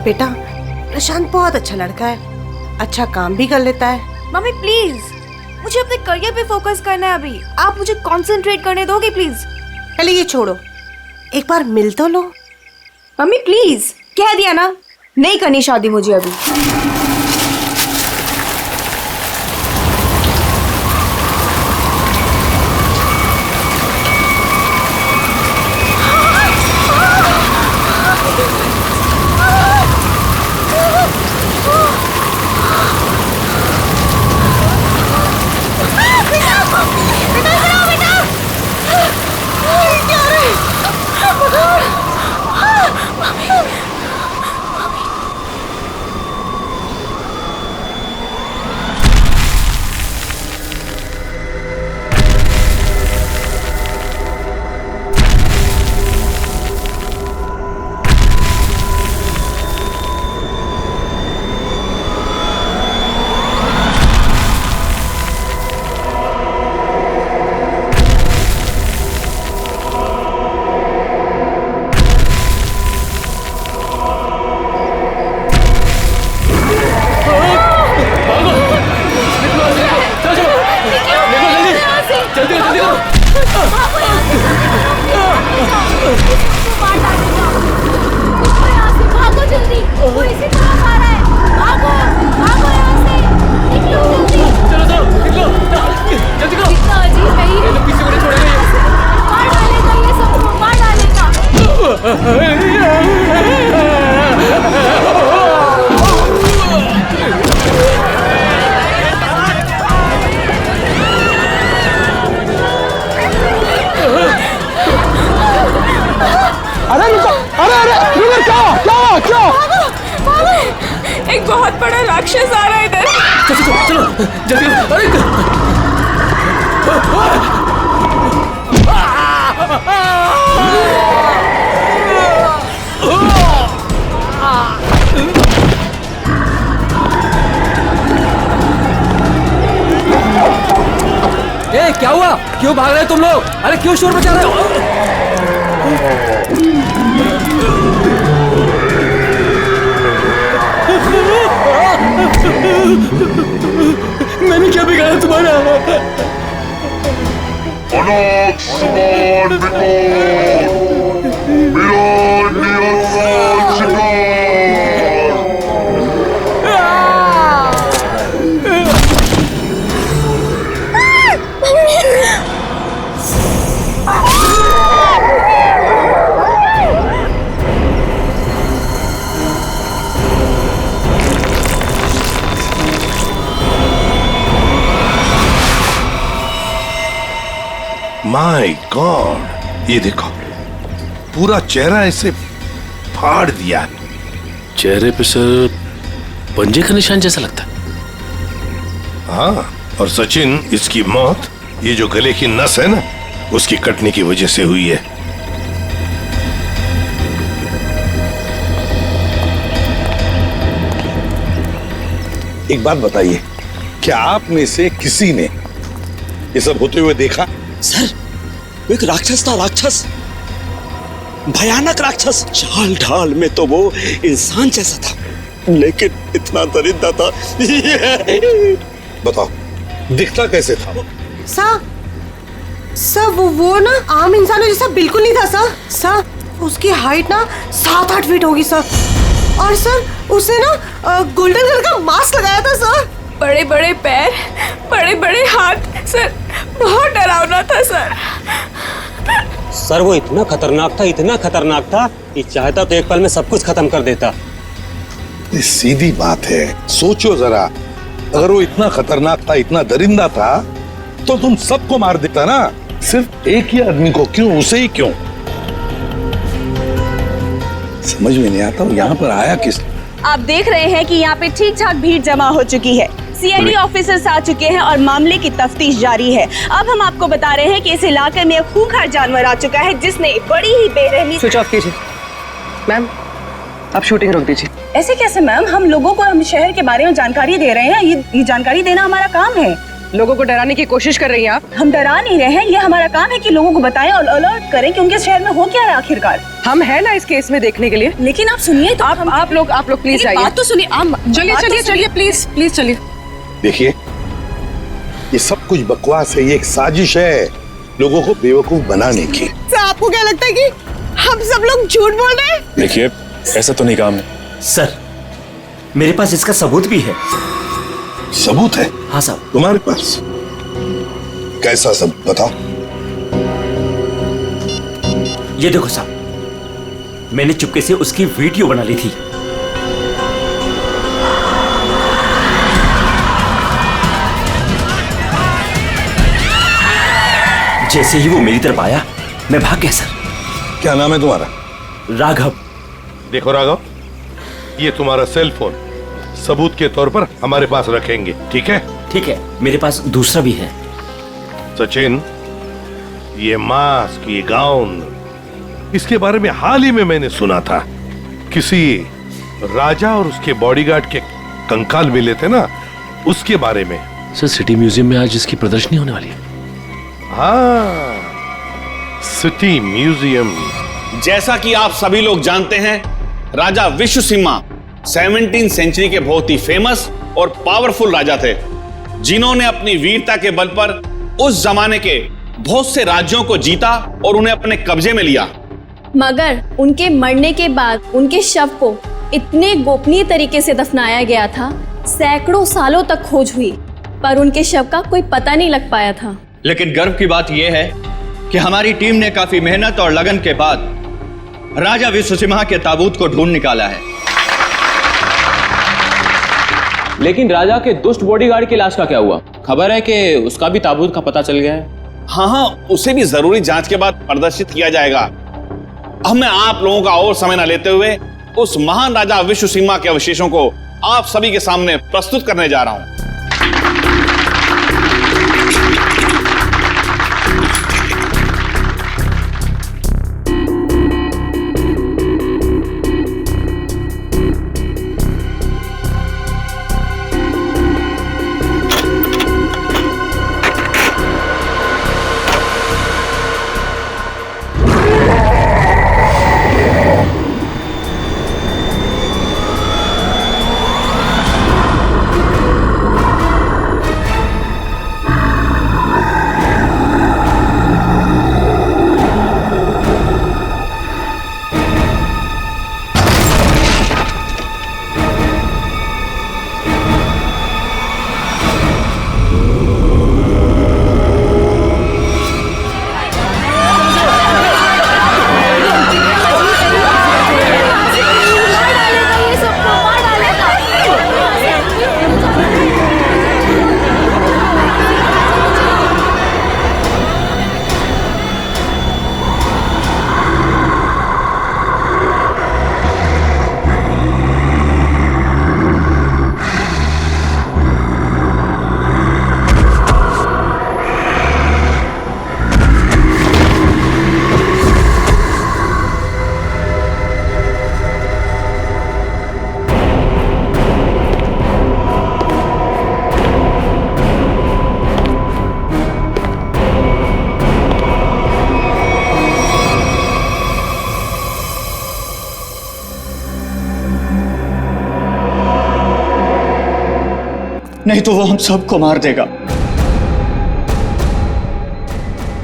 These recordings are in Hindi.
बेटा प्रशांत बहुत अच्छा लड़का है, अच्छा काम भी कर लेता है। मम्मी प्लीज, मुझे अपने करियर पे फोकस करना है अभी। आप मुझे कंसंट्रेट करने दोगे प्लीज? पहले ये छोड़ो, एक बार मिल तो लो। मम्मी प्लीज, कह दिया ना, नहीं करनी शादी मुझे अभी। एक बहुत बड़ा राक्षस आ रहा है इधर। चलो जल्दी। ए, क्या हुआ? क्यों भाग रहे हो तुम लोग? अरे क्यों शोर मचा रहे हो? मैंने क्या बिगाड़ा तुम्हारा? अनाथ समान मेरा निरंतर शिकार। माय गॉड, ये देखो पूरा चेहरा ऐसे फाड़ दिया। चेहरे पे सर पंजे का निशान जैसा लगता है। हाँ, और सचिन इसकी मौत ये जो गले की नस है ना, उसकी कटने की वजह से हुई है। एक बात बताइए, क्या आप में से किसी ने ये सब होते हुए देखा? सर, वो एक राक्षस था, राक्षस, भयानक राक्षस। चाल ढाल में तो वो इंसान जैसा था, लेकिन इतना दरिद्र था। बताओ, दिखता कैसे था? सर वो ना आम इंसानों जैसा बिल्कुल नहीं था सर। उसकी हाइट ना 7-8 फीट होगी सर। और सर उसने ना गोल्डन कलर का मास्क लगाया था सर। बड़े बड़े पैर, बड़े बड़े हाथ, सर बहुत डरावना था सर। सर वो इतना खतरनाक था कि चाहता तो एक पल में सब कुछ खत्म कर देता। सीधी बात है, सोचो जरा, अगर वो इतना खतरनाक था, इतना दरिंदा था, तो तुम सबको मार देता ना, सिर्फ एक ही आदमी को क्यों, उसे ही क्यों? समझ में नहीं आता वो यहाँ पर आया किस? आप देख रहे हैं कि यहाँ पे ठीक ठाक भीड़ जमा हो चुकी है। सीआईडी ऑफिसर्स आ चुके हैं और मामले की तफ्तीश जारी है। अब हम आपको बता रहे हैं कि इस इलाके में एक खूंखार जानवर आ चुका है जिसने बड़ी ही बेरहमी। स्विच ऑफ कीजिए मैम, आप शूटिंग रोक दीजिए। ऐसे कैसे मैम? हम लोगों को हम शहर के बारे में जानकारी दे रहे हैं, ये जानकारी देना हमारा काम है। लोगों को डराने की कोशिश कर रही हैं आप। हम डरा नहीं रहे हैं, ये हमारा काम है कि लोगों को बताएं और अलर्ट करें कि उनके शहर में हो क्या रहा है आखिरकार। हम हैं ना इस केस में देखने के लिए। लेकिन आप सुनिए तो आप लोग प्लीज लेकिन आइए। बात तो सुनिए। चलिए बात तो चलिए चलिए प्लीज चलिए। देखिए, ये सब कुछ बकवास है, ये एक साजिश है लोगों को बेवकूफ बनाने की। सर आपको क्या लगता है कि हम सब लोग झूठ बोल रहे हैं? देखिए, ऐसा तो नहीं काम है। सर, मेरे पास इसका सबूत भी है। सबूत है? हाँ साहब। तुम्हारे पास कैसा सबूत बताओ? ये देखो साहब, मैंने चुपके से उसकी वीडियो बना ली थी। जैसे ही वो मेरी तरफ आया, मैं भाग गया सर। क्या नाम है तुम्हारा? राघव। देखो राघव, ये तुम्हारा सेल फोन सबूत के तौर पर हमारे पास रखेंगे, ठीक है? ठीक है, मेरे पास दूसरा भी है। सचिन, ये मास्क, ये गाउन, इसके बारे में हाल ही में मैंने सुना था। किसी राजा और उसके बॉडीगार्ड के कंकाल मिले थे ना, उसके बारे में। सर सिटी म्यूजियम में आज इसकी प्रदर्शनी होने वाली है। हाँ, सिटी म्यूजियम। जैसा कि आप सभी लोग जानते हैं, राजा विश्वसिंहा 17वीं सेंचुरी के बहुत ही फेमस और पावरफुल राजा थे, जिन्होंने अपनी वीरता के बल पर उस जमाने के बहुत से राज्यों को जीता और उन्हें अपने कब्जे में लिया। मगर उनके मरने के बाद उनके शव को इतने गोपनीय तरीके से दफनाया गया था, सैकड़ों सालों तक खोज हुई, पर उनके शव का कोई पता नहीं लग पाया था। लेकिन गर्व की बात यह है कि हमारी टीम ने काफी मेहनत और लगन के बाद राजा विश्वसिंहा के ताबूत को ढूंढ निकाला है। लेकिन राजा के दुष्ट बॉडीगार्ड की लाश का क्या हुआ? खबर है कि उसका भी ताबूत का पता चल गया है। हाँ, उसे भी जरूरी जांच के बाद प्रदर्शित किया जाएगा। अब मैं आप लोगों का और समय न लेते हुए उस महान राजा विश्वसिंहा के अवशेषों को आप सभी के सामने प्रस्तुत करने जा रहा हूं। नहीं तो वो हम सबको मार देगा।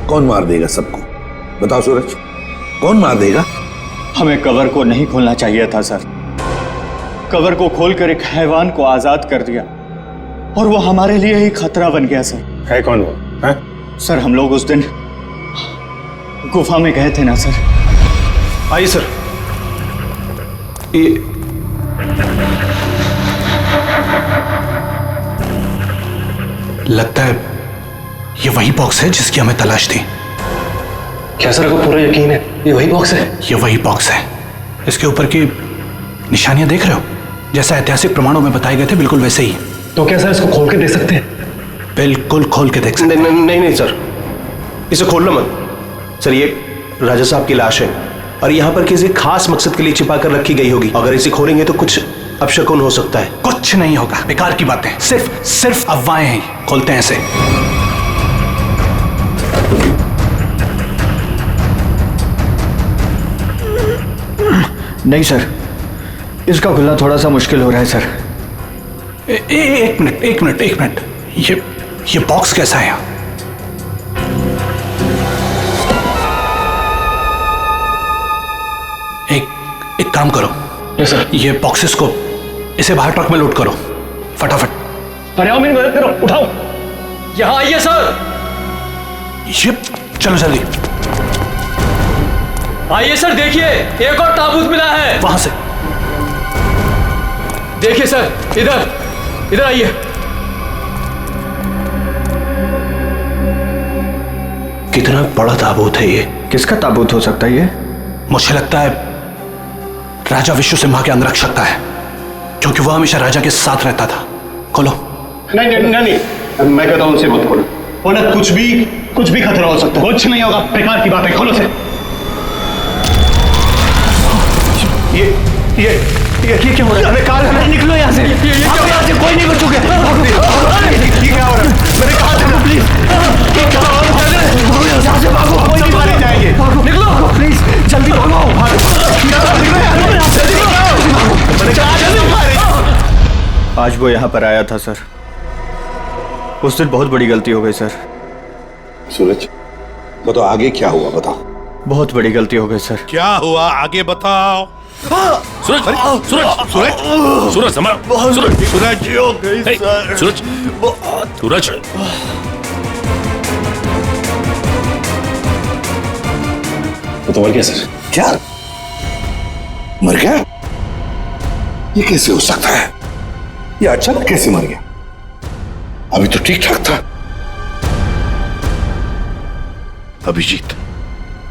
कौन मार देगा सबको? बताओ सूरज, कौन मार देगा? हमें कवर को नहीं खोलना चाहिए था सर। कवर को खोलकर एक हैवान को आजाद कर दिया और वो हमारे लिए ही खतरा बन गया सर। है कौन वो? है? सर, हम लोग उस दिन गुफा में गए थे ना सर। आइए सर। ये लगता है ये वही बॉक्स है जिसकी हमें तलाश थी। क्या सर, आपको पूरा यकीन है ये वही बॉक्स है? ये वही बॉक्स है। इसके ऊपर की निशानियां देख रहे हो? जैसा ऐतिहासिक प्रमाणों में बताए गए थे, बिल्कुल वैसे ही। तो क्या सर इसको खोल के देख सकते हैं? बिल्कुल खोल के देख सकते हैं। नहीं सर, इसे खोलना मत सर। ये राजा साहब की लाश है और यहाँ पर किसी खास मकसद के लिए छिपा कर रखी गई होगी। अगर इसे खोलेंगे तो कुछ अपशकुन हो सकता है। कुछ नहीं होगा, बेकार की बातें, सिर्फ अफवाहें हैं। खोलते हैं इसे। नहीं सर, इसका खुलना थोड़ा सा मुश्किल हो रहा है सर। एक मिनट, ये बॉक्स कैसा है? एक काम करो, ये बॉक्सेस को इसे बाहर ट्रक में लोड करो फटाफट। अरे आओ मेरी मदद करो, उठाओ। यहाँ आइए सर। ये चलो जल्दी। आइए सर, देखिए एक और ताबूत मिला है। वहां से देखिए सर, इधर आइए। कितना बड़ा ताबूत है ये? किसका ताबूत हो सकता है ये? मुझे लगता है राजा विश्व सिम्हा के अंगरक्षक का है, क्योंकि वह हमेशा राजा के साथ रहता था। खोलो। नहीं, मैं कहता हूं उनसे मत खोलो। उन्हें कुछ भी खतरा हो सकता है। कुछ नहीं होगा, बेकार की बात है, खोलो से। ये क्या हो रहा है? कार है, निकलो यहाँ से। यहाँ से कोई नहीं बचोगे। ये क्या हो रहा है? मैंने कहा था प्लीज, यहाँ से भागो, कोई नहीं मारे जाएंगे। निकलो प्लीज, जल्दी भागो। आज वो यहाँ पर आया था सर। उस दिन बहुत बड़ी गलती हो गई सर। सूरज, बताओ आगे क्या हुआ, बताओ। बहुत बड़ी गलती हो गई सर। क्या हुआ आगे बताओ। सूरज, तो मर गया सर? क्या मर गया? ये कैसे हो सकता है? ये अचानक कैसे मर गया? अभी तो ठीक ठाक था। अभिजीत,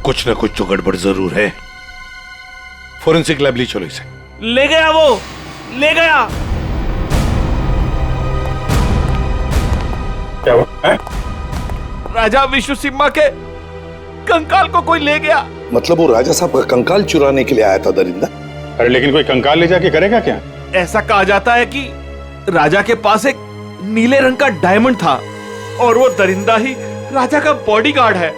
कुछ ना कुछ तो गड़बड़ जरूर है। फोरेंसिक लैब ले चलो इसे। ले गया, वो ले गया। क्या हुआ? राजा विश्व सिम्हा के कंकाल को कोई ले गया। मतलब वो राजा साहब का कंकाल चुराने के लिए आया था दरिंदा? अरे लेकिन कोई कंकाल ले जाके करेगा क्या? ऐसा कहा जाता है कि राजा के पास एक नीले रंग का डायमंड था और वो दरिंदा ही राजा का बॉडीगार्ड है,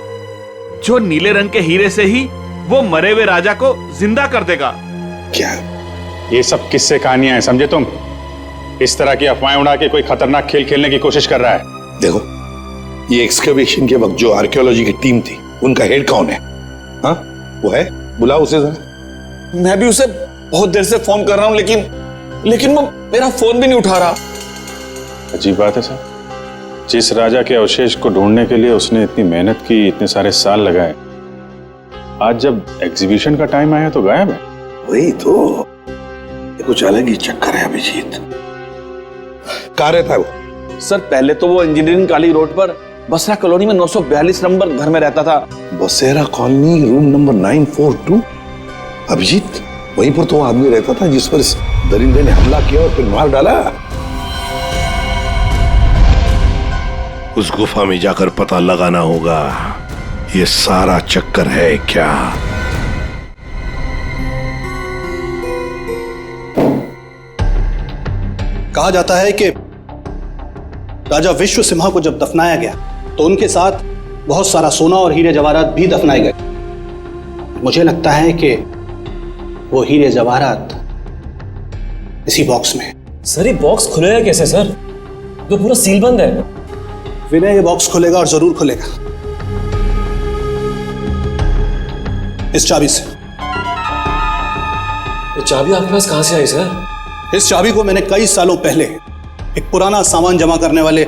जो नीले रंग के हीरे से ही वो मरे हुए राजा को जिंदा कर देगा। क्या? ये सब किस्से कहानियां हैं, समझे तुम? इस तरह की अफवाहें उड़ा के कोई खतरनाक खेल खेलने की कोशिश कर रहा है। देखो, ये एक्सकवेशन के वक्त जो आर्कियोलॉजी की टीम थी, उनका हेड कौन है? हाँ, वो है, बुलाओ उसे जरा। मैं भी उसे बहुत देर से फोन कर रहा हूं, लेकिन वो मेरा फोन भी नहीं उठा रहा। अजीब बात है सर, जिस राजा के अवशेष को ढूंढने के लिए उसने इतनी मेहनत की, इतने सारे साल लगाए, आज जब एग्जीबिशन का टाइम आया तो गायब है। वही तो, ये कुछ अलग ही चक्कर है अभिजीत। कहाँ रहता है वो? सर, पहले तो वो इंजीनियरिंग कॉलेज रोड पर बसरा कॉलोनी में 942 नंबर घर में रहता था। बसेरा कॉलोनी, रूम नंबर 942। अभिजीत, वहीं पर तो वो आदमी रहता था जिस पर इस दरिंदे ने हमला किया और फिर मार डाला। उस गुफा में जाकर पता लगाना होगा ये सारा चक्कर है क्या। कहा जाता है कि राजा विश्व सिम्हा को जब दफनाया गया तो उनके साथ बहुत सारा सोना और हीरे जवाहरात भी दफनाए गए। मुझे लगता है कि वो हीरे जवाहरात इसी बॉक्स में। सर, ये बॉक्स खुलेगा कैसे सर? तो पूरा सील बंद है। विनय, ये बॉक्स खुलेगा और जरूर खुलेगा इस चाबी से। ये चाबी आपके पास कहां से आई सर? इस चाबी को मैंने कई सालों पहले एक पुराना सामान जमा करने वाले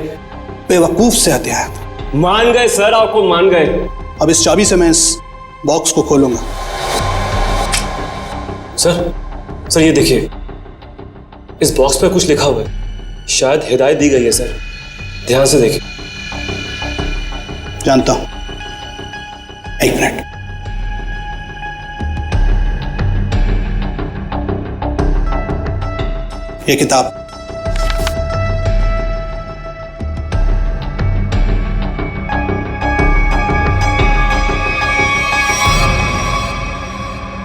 बेवकूफ से हथिया है। मान गए सर, आपको मान गए। अब इस चाबी से मैं इस बॉक्स को खोलूंगा। सर ये देखिए, इस बॉक्स पे कुछ लिखा हुआ है, शायद हिदायत दी गई है सर, ध्यान से देखिए। जानता हूं, एक मिनट। ये किताब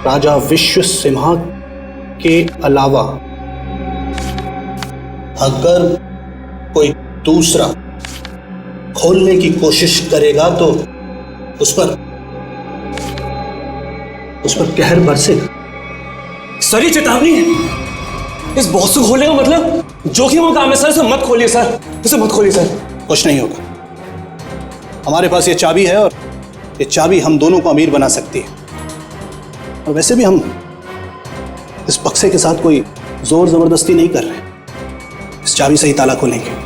राजा विश्व सिम्हा के अलावा अगर कोई दूसरा खोलने की कोशिश करेगा तो उस पर कहर बरसेगा। सर ये चेतावनी है। इस बॉक्स को खोलने का मतलब जोखिम का काम है सर। इसे मत खोलिए सर, इसे मत खोलिए सर। कुछ नहीं होगा। हमारे पास ये चाबी है और ये चाबी हम दोनों को अमीर बना सकती है। और वैसे भी हम इस बक्से के साथ कोई जोर जबरदस्ती नहीं कर रहे। इस चाबी से ही ताला खोलेंगे।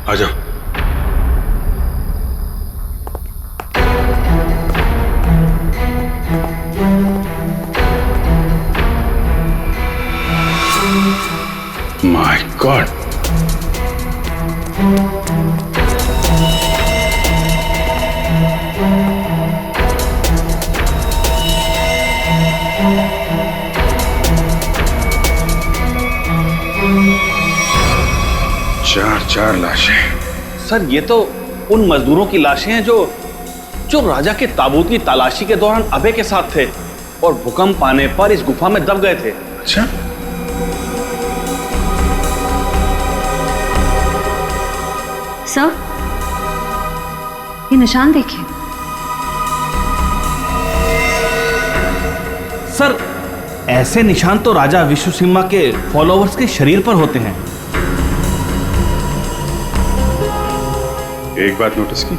आ जाओ। माय गॉड, चार लाशें। सर ये तो उन मजदूरों की लाशें हैं जो राजा के ताबूत की तलाशी के दौरान अभय के साथ थे और भूकंप आने पर इस गुफा में दब गए थे। अच्छा, सर ये निशान देखिए। सर ऐसे निशान तो राजा विश्वसिम्हा के फॉलोअर्स के शरीर पर होते हैं। एक बात नोटिस की,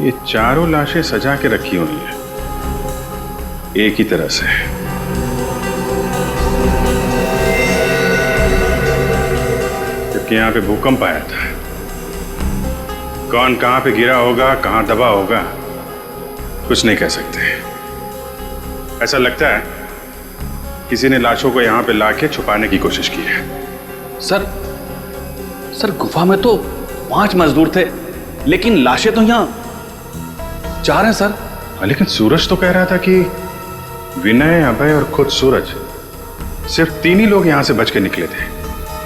ये चारों लाशें सजा के रखी हुई हैं एक ही तरह से। जबकि यहां पे भूकंप आया था। कौन कहां पे गिरा होगा, कहां दबा होगा, कुछ नहीं कह सकते। ऐसा लगता है किसी ने लाशों को यहां पे लाके छुपाने की कोशिश की है। सर गुफा में तो 5 मजदूर थे, लेकिन लाशें तो यहाँ 4 हैं सर। लेकिन सूरज तो कह रहा था कि विनय, अभय और खुद सूरज, सिर्फ 3 ही लोग यहां से बच के निकले थे,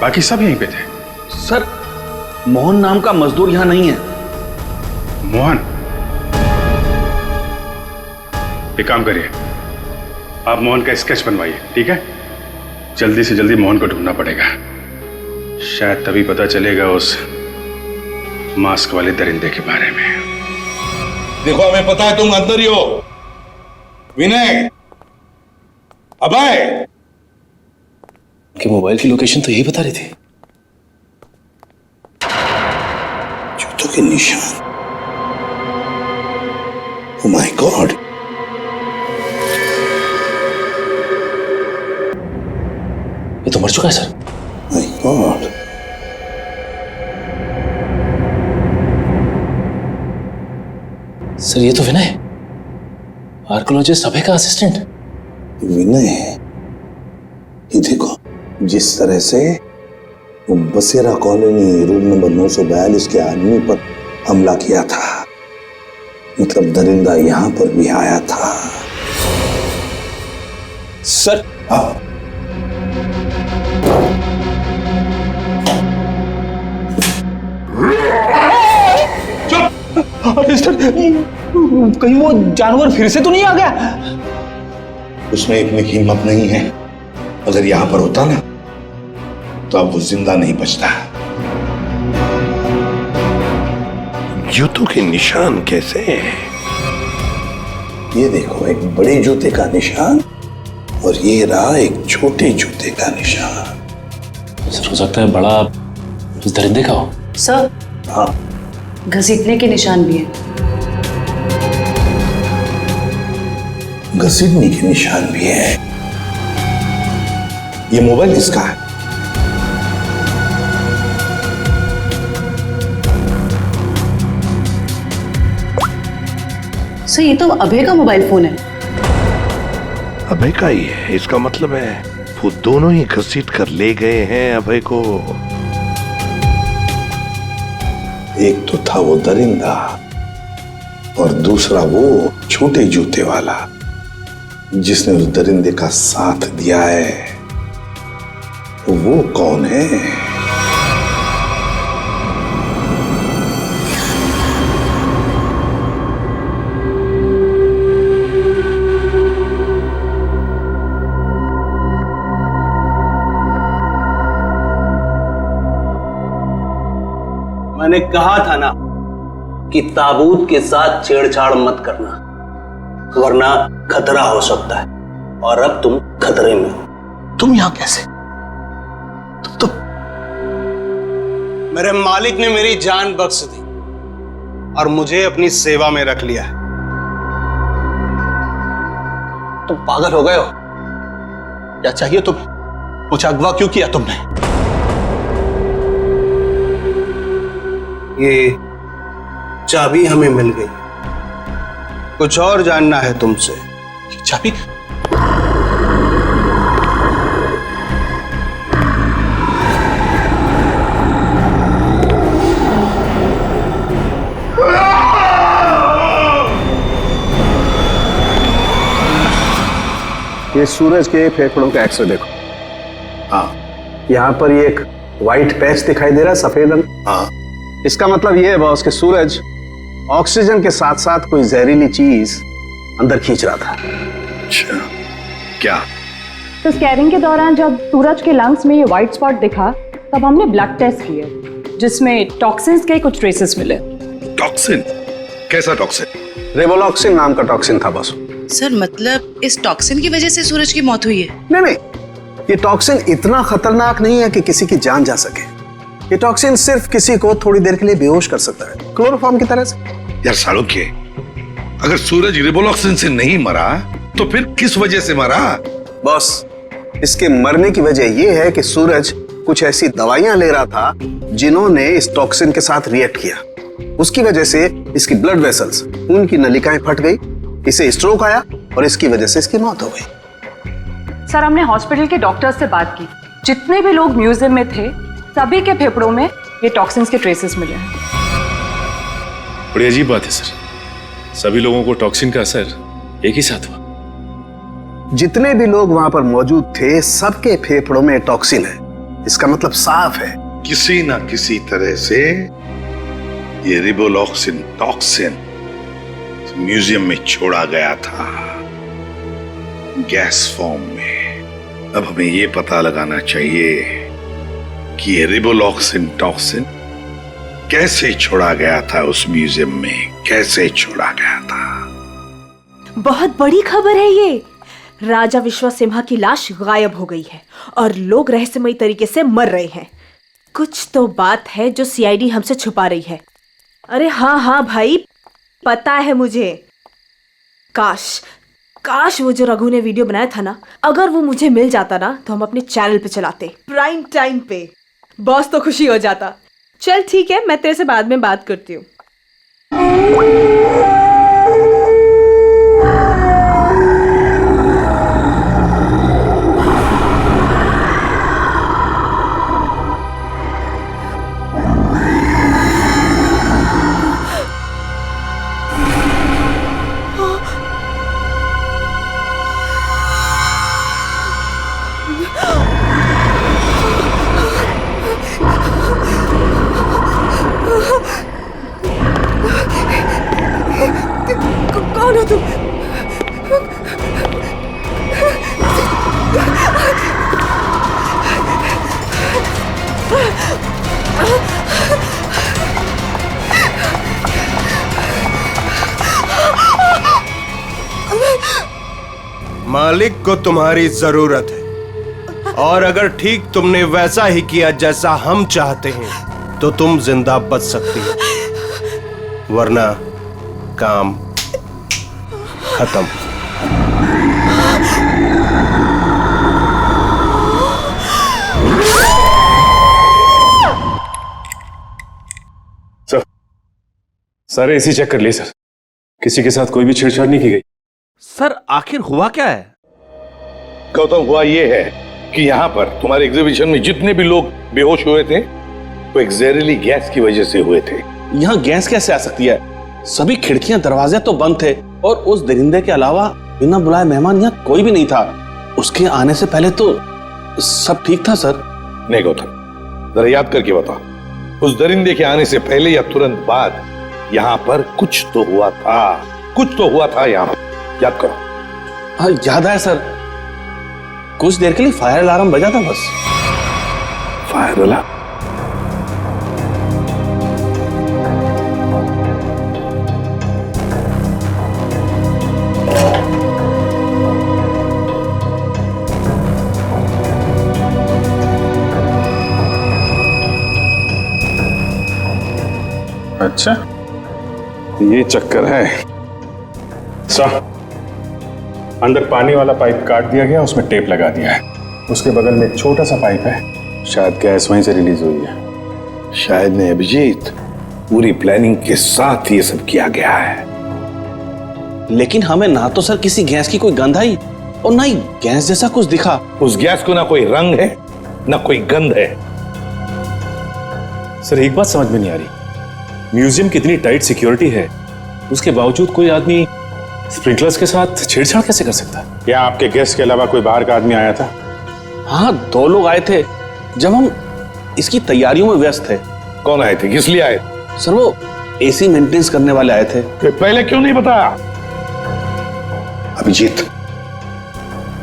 बाकी सब यहीं पे थे। सर मोहन नाम का मजदूर यहां नहीं है। मोहन? एक काम करिए, आप मोहन का स्केच बनवाइए, ठीक है? जल्दी से जल्दी मोहन को ढूंढना पड़ेगा। शायद तभी पता चलेगा उस मास्क वाले दरिंदे के बारे में। देखो, हमें पता है तुम अंदर ही हो। विनय, अभय, कि मोबाइल की लोकेशन तो यही बता रही थी। जूतों के निशान। ओह माय गॉड, ये तो मर चुका है सर। माय गॉड, सर ये तो विनय, आर्कियोलॉजिस्ट अभय का असिस्टेंट। विनय, ये देखो, जिस तरह से वो बसेरा कॉलोनी रूम नंबर 942 के आदमी पर हमला किया था, मतलब दरिंदा यहां पर भी आया था। सर कहीं वो जानवर फिर से तो नहीं आ गया? उसमें इतनी हिम्मत नहीं है। अगर यहां पर होता ना तो अब वो जिंदा नहीं बचता। जूतों के निशान कैसे? ये देखो, एक बड़े जूते का निशान और ये रहा एक छोटे जूते का निशान। सर हो सकता है बड़ा उस दरिंदे का हो। सर, हाँ, घसीटने के निशान भी हैं। घसीटने के निशान भी है। ये मोबाइल किसका है? सर, ये तो अभय का मोबाइल फोन है। अभय का ही है, इसका मतलब है वो दोनों ही घसीट कर ले गए हैं अभय को। एक तो था वो दरिंदा और दूसरा वो छोटे जूते वाला जिसने उस दरिंदे का साथ दिया है। वो कौन है? मैंने कहा था ना कि ताबूत के साथ छेड़छाड़ मत करना, वरना खतरा हो सकता है। और अब तुम खतरे में हो। तुम यहां कैसे? तुम मेरे मालिक ने मेरी जान बख्श दी और मुझे अपनी सेवा में रख लिया है। तुम पागल हो गए हो? क्या चाहिए तुम्हें? मुझे अगवा क्यों किया तुमने? ये चाबी हमें मिल गई, कुछ और जानना है तुमसे। चाबी? ये सूरज के फेफड़ों का एक्सरे देखो। हाँ, यहाँ पर ये एक व्हाइट पैच दिखाई दे रहा है, सफेद रंग। हाँ, इसका मतलब ये है बॉस कि सूरज ऑक्सीजन के साथ साथ कोई जहरीली चीज अंदर खींच रहा था। अच्छा, क्या? तो स्कैनिंग के दौरान जब सूरज के लंग्स में ये व्हाइट स्पॉट दिखा तब हमने ब्लड टेस्ट किए जिसमें टॉक्सिन्स के कुछ ट्रेसेस मिले। टॉक्सिन? कैसा टॉक्सिन? रेवोलॉक्सिन नाम का टॉक्सिन था बॉस। सर, मतलब इस टॉक्सिन की वजह से सूरज की मौत हुई है? नहीं, ये टॉक्सिन इतना खतरनाक नहीं है कि किसी की जान जा सके। ये टॉक्सिन सिर्फ किसी को थोड़ी देर के लिए बेहोश कर सकता है, क्लोरोफॉर्म की तरह से। यार सालोक्य, अगर सूरज रिवोलॉक्सिन से नहीं मरा तो फिर किस वजह से मरा? बॉस, इसके मरने की वजह यह है कि सूरज कुछ ऐसी दवाइयां ले रहा था जिन्होंने इस टॉक्सिन के साथ रिएक्ट किया। उसकी वजह से इसकी ब्लड वेसल्स, खून की नलिकाएं फट गई, इसे स्ट्रोक आया और इसकी वजह से इसकी मौत हो गई। सर, हमने हॉस्पिटल के डॉक्टर्स से बात की, जितने भी लोग म्यूजियम में थे सभी के फेफड़ों में ये टॉक्सिन्स के ट्रेसेस मिले हैं। बड़ी अजीब बात है सर, सभी लोगों को टॉक्सिन का असर एक ही साथ हुआ। जितने भी लोग वहां पर मौजूद थे सबके फेफड़ों में टॉक्सिन है। इसका मतलब साफ है, किसी ना किसी तरह से ये रिवोलॉक्सिन टॉक्सिन म्यूजियम में छोड़ा गया था, गैस फॉर्म में। अब हमें ये पता लगाना चाहिए कि ये रिवोलॉक्सिन टॉक्सिन कैसे छोड़ा गया था उस म्यूजियम में, कैसे छोड़ा गया था। बहुत बड़ी खबर है ये। राजा विश्वसिम्हा की लाश गायब हो गई है और लोग रहस्यमयी तरीके से मर रहे हैं। कुछ तो बात है जो सीआईडी हमसे छुपा रही है। अरे हाँ हाँ भाई, पता है मुझे। काश वो जो रघु ने वीडियो बनाया था ना, अगर वो मुझे मिल जाता ना तो हम अपने चैनल पे चलाते, प्राइम टाइम पे। बॉस तो खुशी हो जाता। चल ठीक है, मैं तेरे से बाद में बात करती हूँ। कौन हो तुम? मालिक को तुम्हारी जरूरत है और अगर ठीक तुमने वैसा ही किया जैसा हम चाहते हैं तो तुम जिंदा बच सकती हो, वरना काम खत्म। सर, सारे एसी चेक कर लिए सर, किसी के साथ कोई भी छेड़छाड़ नहीं की गई। सर आखिर हुआ क्या है? गौतम, हुआ ये है कि यहाँ पर तुम्हारे एग्जीबिशन में जितने भी लोग बेहोश हुए थे वो एक जहरीली गैस की वजह से हुए थे। यहाँ गैस कैसे आ सकती है? सभी खिड़कियां दरवाजे तो बंद थे और उस दरिंदे के अलावा बिना बुलाए मेहमान यहाँ कोई भी नहीं था। उसके आने से पहले तो सब ठीक था सर। नहीं गौतम, जरा याद करके बता, उस दरिंदे के आने से पहले या तुरंत बाद यहाँ पर कुछ तो हुआ था, कुछ तो हुआ था यहाँ पर। याद करो। हाँ याद है सर, कुछ देर के लिए फायर अलार्म बजा था बस। Fire alarm? अच्छा, ये चक्कर है। सर, अंदर पानी वाला पाइप काट दिया गया, उसमें टेप लगा दिया है। उसके बगल में एक छोटा सा पाइप है, शायद गैस वहीं से रिलीज हुई है। शायद नहीं अभिजीत, पूरी प्लानिंग के साथ ये सब किया गया है। लेकिन हमें ना तो सर किसी गैस की कोई गंध आई और ना ही गैस जैसा कुछ दिखा। उस गैस को ना कोई रंग है ना कोई गंध है। सर एक बात समझ में नहीं आ रही, म्यूजियम कितनी टाइट सिक्योरिटी है, उसके बावजूद कोई आदमी स्प्रिंकलर्स के साथ छेड़छाड़ कैसे कर सकता है? क्या आपके गेस्ट के अलावा कोई बाहर का आदमी आया था? हाँ, 2 लोग आए थे जब हम इसकी तैयारियों में व्यस्त थे। कौन आए थे, किस लिए आए? सर वो एसी मेंटेनेंस करने वाले आए थे। पहले क्यों नहीं बताया? अभिजीत,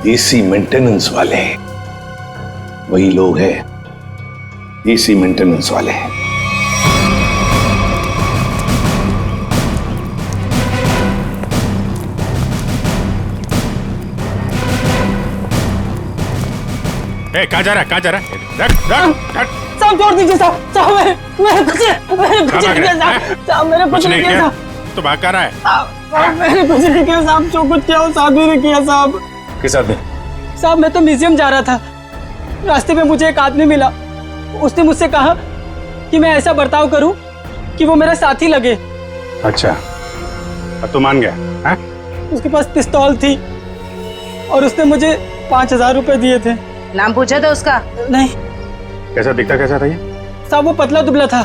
एसी मेंटेनेंस वाले वही लोग हैं, एसी मेंटेनेंस वाले हैं। कहाँ जा रहा है, कहाँ जा रहा है? साहब छोड़ दीजिए साहब, साहब मैंने कुछ नहीं किया साहब, मैंने कुछ नहीं किया साहब। तो भाग कर रहा है? मैंने कुछ नहीं किया साहब, जो कुछ किया वो साहब ने किया साहब। किस आदमी? साहब मैं तो म्यूजियम जा रहा था, रास्ते में मुझे एक आदमी मिला, उसने मुझसे कहा कि मैं ऐसा बर्ताव करूं कि वो मेरा साथी लगे। अच्छा, अब तो मान गया है? उसके पास पिस्तौल थी और उसने मुझे 5000 रुपए दिए थे। नाम पूछा था उसका? नहीं। कैसा दिखता कैसा था ये? साहब वो पतला दुबला था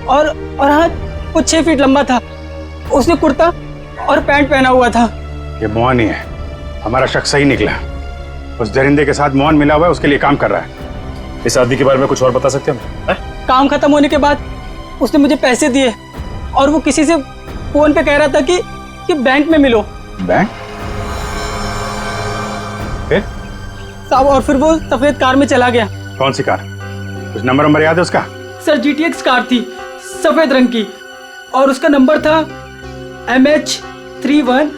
और हाँ वो 6 फीट लंबा था। उसने कुर्ता और पैंट पहना हुआ था। ये मोहन ही है, हमारा शक सही निकला। उस दरिंदे के साथ मोहन मिला हुआ है, उसके लिए काम कर रहा है। इस आदमी के बारे में कुछ और बता सकते हैं? काम खत्म होने के बाद उसने मुझे पैसे दिए और वो किसी से फोन पे कह रहा था कि बैंक में मिलो। बैंक? फिर? साहब और फिर वो सफेद कार में चला गया। कौन सी कार? कुछ नंबर याद है उसका? सर GTX कार थी, सफेद रंग की, और उसका नंबर था MH31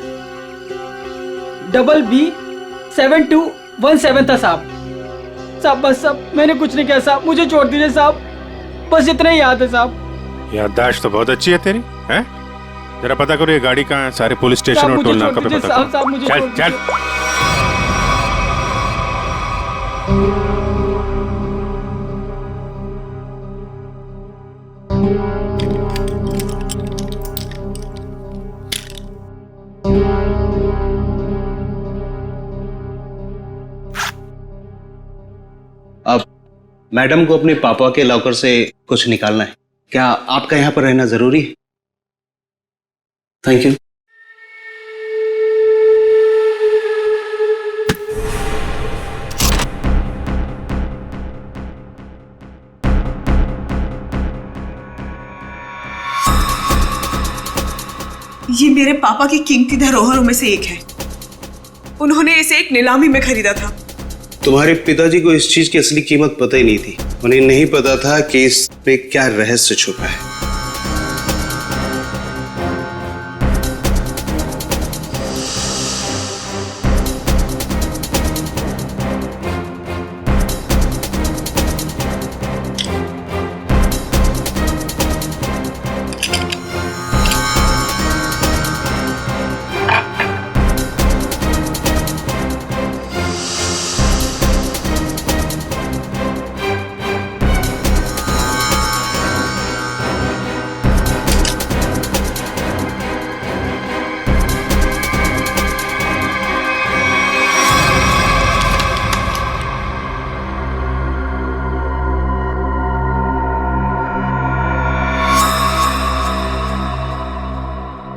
BB7217 था साहब। साहब बस साहब मैंने कुछ नहीं किया साहब, मुझे छोड़ दीजिए साहब, बस इतना ही याद है साहब। याददाश्त तो बहुत अच्छी है तेरी, हैं? जरा पता करो ये गाड़ी कहाँ है, सारे पुलिस स्टेशन और टोल नाका पे पता करो। चल चल। अब मैडम को अपने पापा के लॉकर से कुछ निकालना है, क्या आपका यहाँ पर रहना जरूरी है? Thank you. ये मेरे पापा की कीमती धरोहरों में से एक है। उन्होंने इसे एक नीलामी में खरीदा था। तुम्हारे पिताजी को इस चीज की असली कीमत पता ही नहीं थी। उन्हें नहीं पता था कि इस पे क्या रहस्य छुपा है।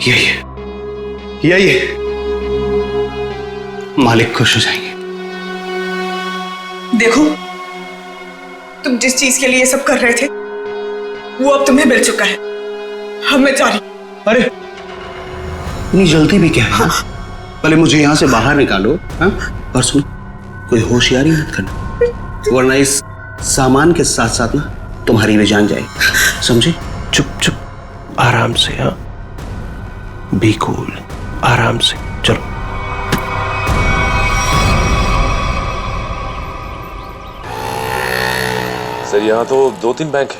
यही मालिक खुश हो जाएंगे। देखो, तुम जिस चीज के लिए ये सब कर रहे थे वो अब तुम्हें मिल चुका है। अब मैं जा रही हूं। अरे इतनी जल्दी भी क्या है? हाँ। पहले मुझे यहाँ से बाहर निकालो। हाँ? और सुन, कोई होशियारी मत करना, वरना इस सामान के साथ साथ ना तुम्हारी भी जान जाएगी, समझे? चुप चुप, आराम से। हाँ, बी कूल, आराम से चलो। सर यहाँ तो 2-3 बैंक है।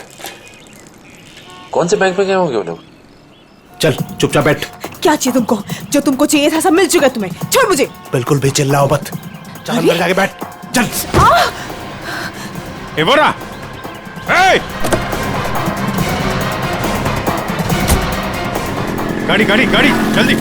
कौन से बैंक में गए होंगे वो लोग? चल चुपचाप बैठ। क्या चाहिए तुमको? जो तुमको चाहिए था सब मिल चुका है तुम्हें। छोड़ मुझे। बिल्कुल भी चिल्लाओ मत। चल अंदर जाके बैठ। चल। एवोरा, गाड़ी गाड़ी गाड़ी जल्दी।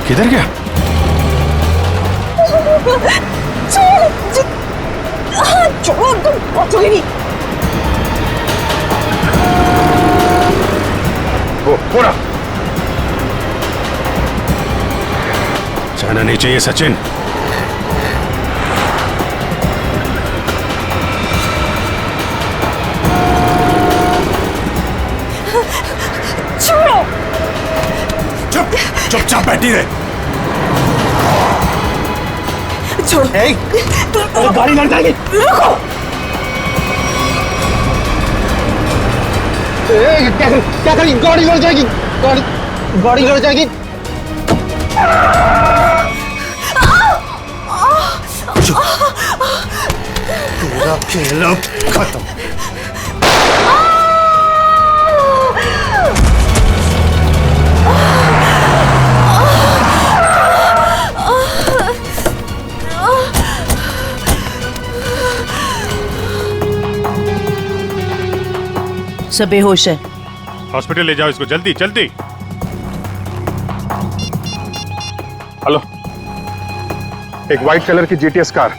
किधर गया? छोड़ो, तुम पहुंचोगे नहीं। वो पूरा जाना नहीं चाहिए सचिन। छोड़ो। चुपचाप बैठी रहे। छोड़ो। अरे गाड़ी लड़ जाएगी। रुको। क्या करी? गाड़ी लड़ जाएगी। गाड़ी लड़ जाएगी। पूरा खेल अब खत्म। सब बेहोश है। हॉस्पिटल ले जाओ इसको, जल्दी जल्दी। हेलो, एक व्हाइट कलर की जीटीएस कार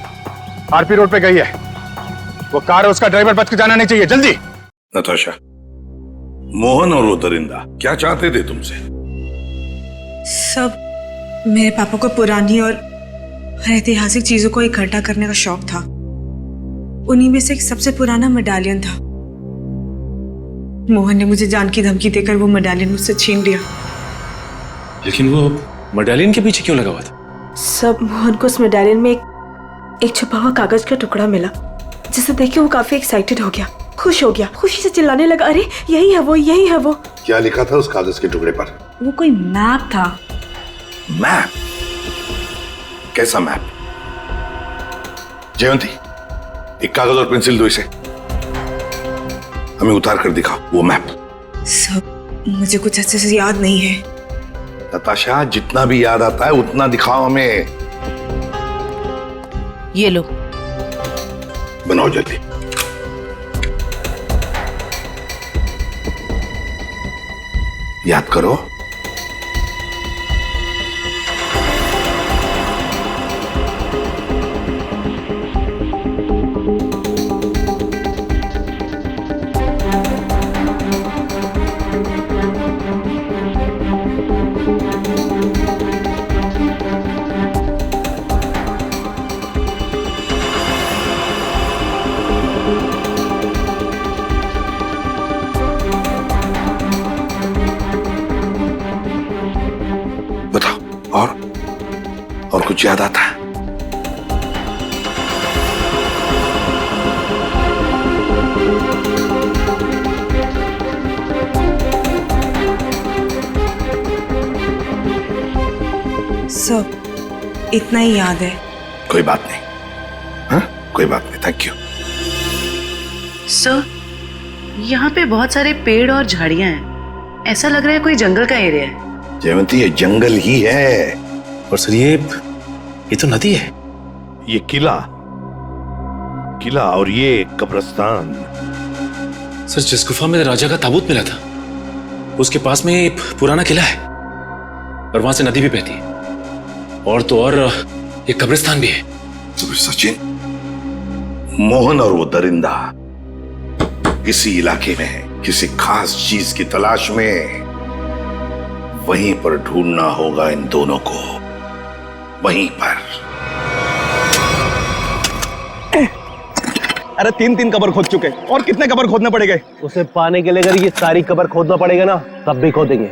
आरपी रोड पे गई है। वो कार है, उसका ड्राइवर बच के जाना नहीं चाहिए, जल्दी। नताशा, मोहन और वो दरिंदा क्या चाहते थे तुमसे? सब मेरे पापा को पुरानी और ऐतिहासिक चीजों को इकट्ठा करने का शौक था। उन्हीं में से एक सबसे पुराना मेडालियन था। मोहन ने मुझे जान की धमकी देकर वो मेडालियन मुझसे छीन लिया। लेकिन वो मेडालियन के पीछे क्यों लगा हुआ था? सब मोहन को उस मेडालियन में एक छुपा हुआ कागज का टुकड़ा मिला, जिसे देख के वो काफी एक्साइटेड हो गया, खुश हो गया, खुशी से चिल्लाने लगा, अरे यही है वो, यही है वो। क्या लिखा था उस कागज के टुकड़े पर? वो कोई मैप था। मैप? कैसा मैप? जयंती, एक कागज और पेंसिल दो इसे, हमें उतार कर दिखाओ वो मैप। सब मुझे कुछ अच्छे से याद नहीं है। नताशा, जितना भी याद आता है उतना दिखाओ हमें। ये लो, बनाओ जल्दी। याद करो। और कुछ याद आता है? सब इतना ही याद है। कोई बात नहीं। हाँ, कोई बात नहीं। Thank you. सर, यहाँ पे बहुत सारे पेड़ और झाड़ियां हैं। ऐसा लग रहा है कोई जंगल का एरिया है। जयवंती, ये जंगल ही है। और सर ये तो नदी है। ये किला और ये कब्रिस्तान। सर, जिस गुफा में राजा का ताबूत मिला था उसके पास में एक पुराना किला है। और वहां से नदी भी बहती है, और तो और एक कब्रिस्तान भी है। तो फिर सचिन, मोहन और वो दरिंदा किसी इलाके में किसी खास चीज की तलाश में, वहीं पर ढूंढना होगा इन दोनों को, वहीं पर। अरे 3 कबर खोद चुके, और कितने कबर खोदने पड़ेंगे? उसे पाने के लिए अगर ये सारी कबर खोदना पड़ेगा ना, तब भी खोदेंगे।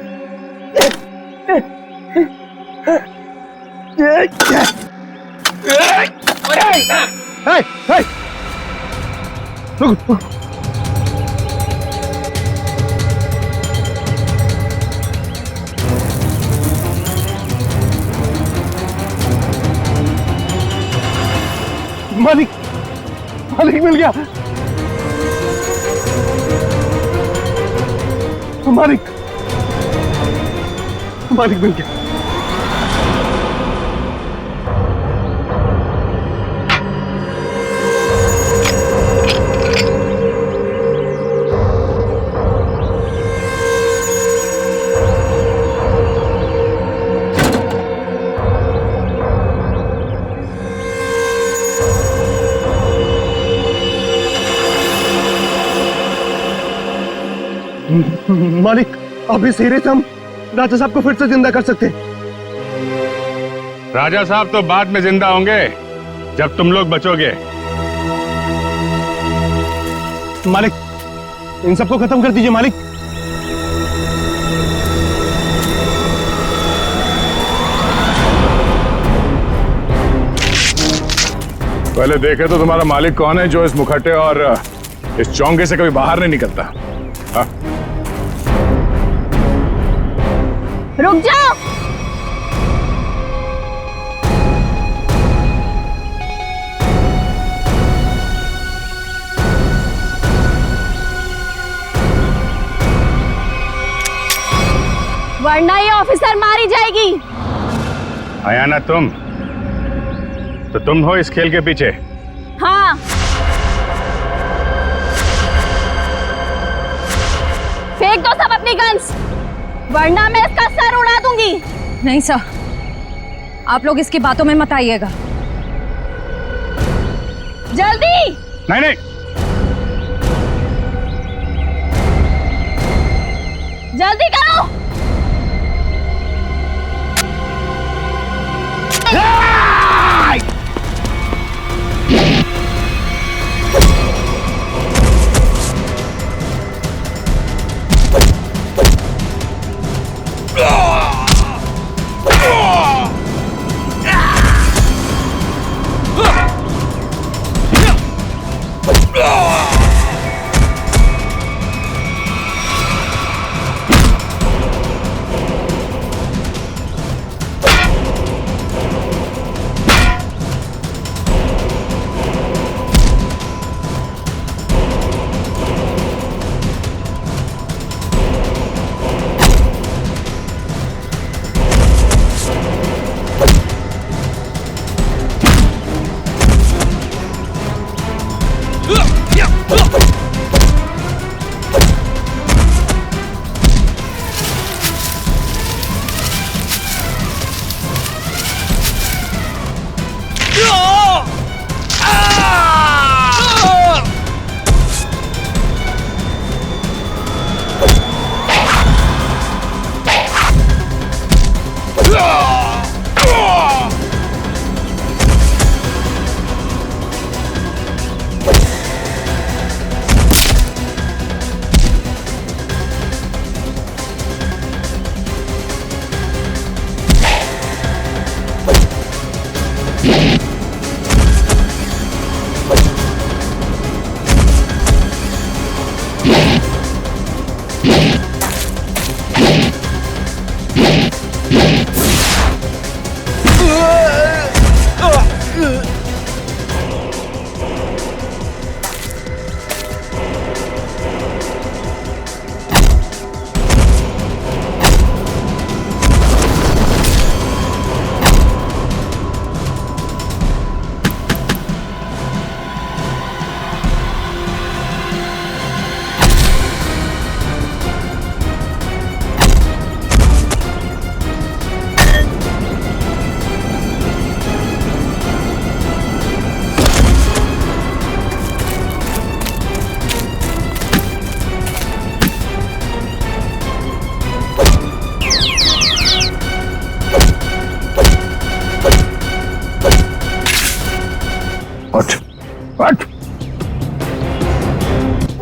मालिक, मालिक मिल गया। मालिक, मालिक मिल गया। मालिक, अब इस हीरे से हम राजा साहब को फिर से जिंदा कर सकते हैं। राजा साहब तो बाद में जिंदा होंगे, जब तुम लोग बचोगे। मालिक, इन सबको खत्म कर दीजिए मालिक। पहले देखे तो तुम्हारा मालिक कौन है, जो इस मुखट्टे और इस चौंगे से कभी बाहर नहीं निकलता। हाँ? रुक जाओ। वरना ये ऑफिसर मारी जाएगी। आया ना तुम, तो तुम हो इस खेल के पीछे। हाँ, फेंक दो सब अपनी गन्स, वरना मैं इसका सर उड़ा दूंगी। नहीं सर, आप लोग इसकी बातों में मत आइएगा। जल्दी। नहीं नहीं, जल्दी करो।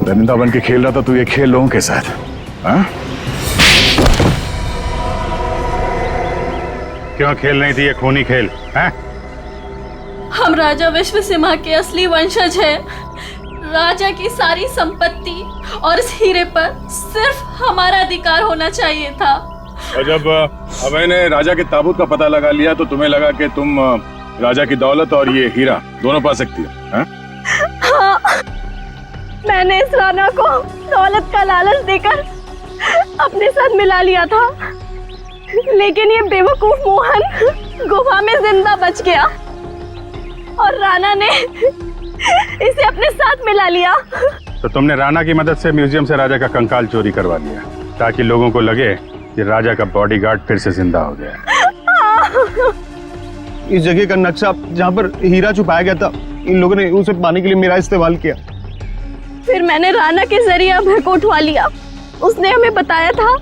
दरिंदा बन के खेल रहा था तू ये खेल लोगों के साथ, हाँ? क्यों खेल रही थी ये खूनी खेल, हैं? हम राजा विश्व सिम्हा के असली वंशज हैं। राजा की सारी संपत्ति और इस हीरे पर सिर्फ हमारा अधिकार होना चाहिए था। और जब मैंने राजा के ताबूत का पता लगा लिया तो तुम्हें लगा कि तुम राजा की दौलत और ये हीरा दोनों पा सकती हो, हाँ? हाँ, मैंने इस राणा को दौलत का लालच देकर अपने साथ मिला लिया था, लेकिन ये बेवकूफ मोहन गुफा में जिंदा बच गया और राणा ने इसे अपने साथ मिला लिया। तो तुमने राणा की मदद से म्यूजियम से राजा का कंकाल चोरी करवा लिया ताकि लोगों को लगे कि राजा का बॉडीगार्ड फिर से जिंदा हो गया। इस जगह का नक्शा जहाँ पर हीरा छुपाया गया था, इन लोगों ने उसे पाने के लिए मेरा इस्तेमाल किया। फिर मैंने राणा के जरिए अभय को उठवा लिया। उसने हमें बताया था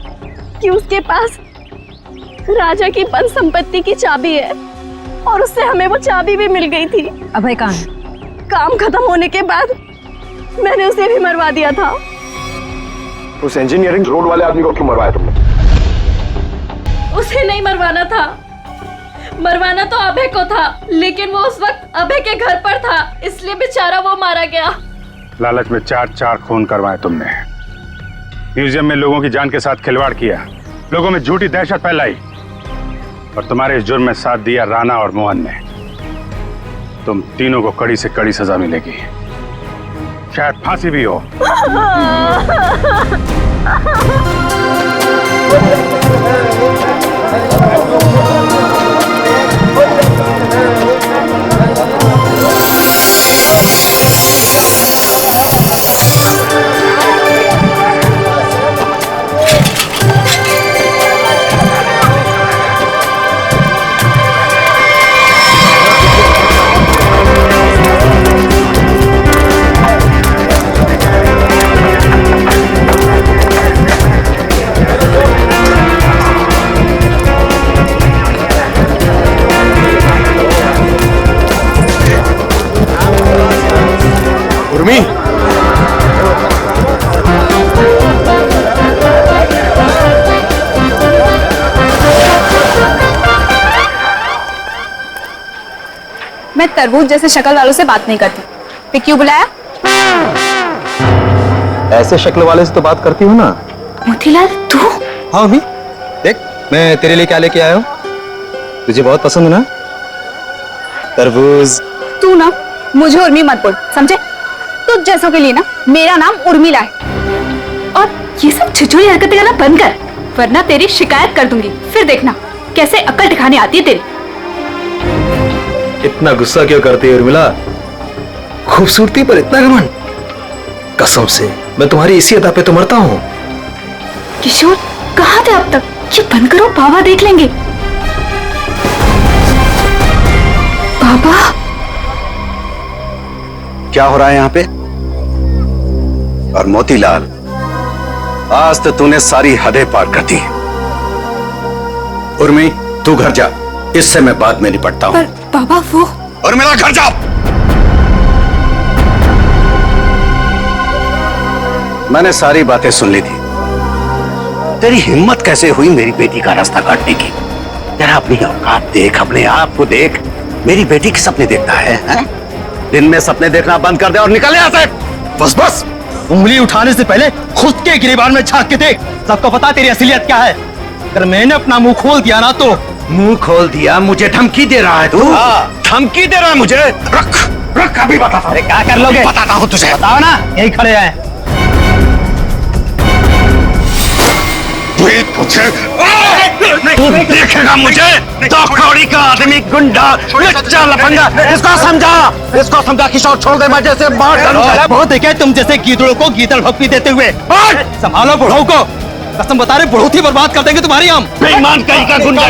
कि उसके पास राजा की बंद संपत्ति की चाबी है और उससे हमें वो चाबी भी मिल गई थी। अभय कहाँ है? काम खत्म होने के बाद मैंने उसे भी मरवा दिया था। उस इंजीनियरिंग रोड वाले आदमी को क्यों मरवाया तुमने? उसे नहीं मरवाना था, मरवाना तो अभय को था, लेकिन वो उस वक्त अभय के घर पर था, इसलिए बेचारा वो मारा गया। लालच में चार खून करवाए तुमने, म्यूजियम में लोगों की जान के साथ खिलवाड़ किया, लोगों में झूठी दहशत फैलाई और तुम्हारे इस जुर्म में साथ दिया राणा और मोहन ने। तुम तीनों को कड़ी से कड़ी सजा मिलेगी, शायद फांसी भी हो। उर्मी, मैं तरबूज जैसे शक्ल वालों से बात नहीं करती। फिर क्यों बुलाया? ऐसे शक्ल वाले से तो बात करती हूँ ना। मोतीलाल तू? हाँ अभी देख, मैं तेरे लिए क्या लेके आया हूँ। तुझे बहुत पसंद है ना तरबूज। तू ना मुझे उर्मी मत बोल, समझे? तुझ जैसों के लिए ना मेरा नाम उर्मिला है। और ये सब छिछोरी हरकतें करना बंद कर, वरना तेरी शिकायत कर दूंगी। फिर देखना कैसे अक्ल ठिकाने आती है तेरी। इतना गुस्सा क्यों करती है उर्मिला? खूबसूरती पर इतना घमंड? कसम से मैं तुम्हारी इसी अदा पे तो मरता हूँ। किशोर कहाँ थे अब तक? ये बंद करो, बाबा देख लेंगे। बाबा क्या हो रहा है यहाँ पे? और मोतीलाल, आज तो तूने सारी हदें पार कर दी। उर्मी, तू घर जा, इससे मैं बाद में निपटता हूँ। बाबा वो। और मेरा घर जाओ। मैंने सारी बातें सुन ली थी। तेरी हिम्मत कैसे हुई मेरी बेटी का रास्ता काटने की? जरा अपनी औकात देख, अपने आप को देख। मेरी बेटी के सपने देखता है? दिन में सपने देखना बंद कर दे और निकल यहाँ से। बस बस, उंगली उठाने से पहले खुद के गिरेबान में झांक के देख। सबको पता तेरी असलियत क्या है। अगर मैंने अपना मुंह खोल दिया ना तो। मुंह खोल दिया? मुझे धमकी दे रहा है तू? धमकी दे रहा है मुझे? रख रख, अभी बताता हूं। अरे क्या कर लोगे? बताता हूं तुझे। बताओ ना, यही खड़े हैं। तू देखेगा मुझे, तो कौड़ी का आदमी, गुंडा, लच्चा, लफंगा। इसको समझा किशोर, छोड़ दे, मैं जैसे मार डालूं। बहुत देखे तुम जैसे गीदड़ों को गीदड़ भक्ति देते हुए। संभालो बुढ़ऊ को, कसम बता रहे बहुत ही बर्बाद कर देंगे तुम्हारी हम। बेईमान कहीं का गुंडा,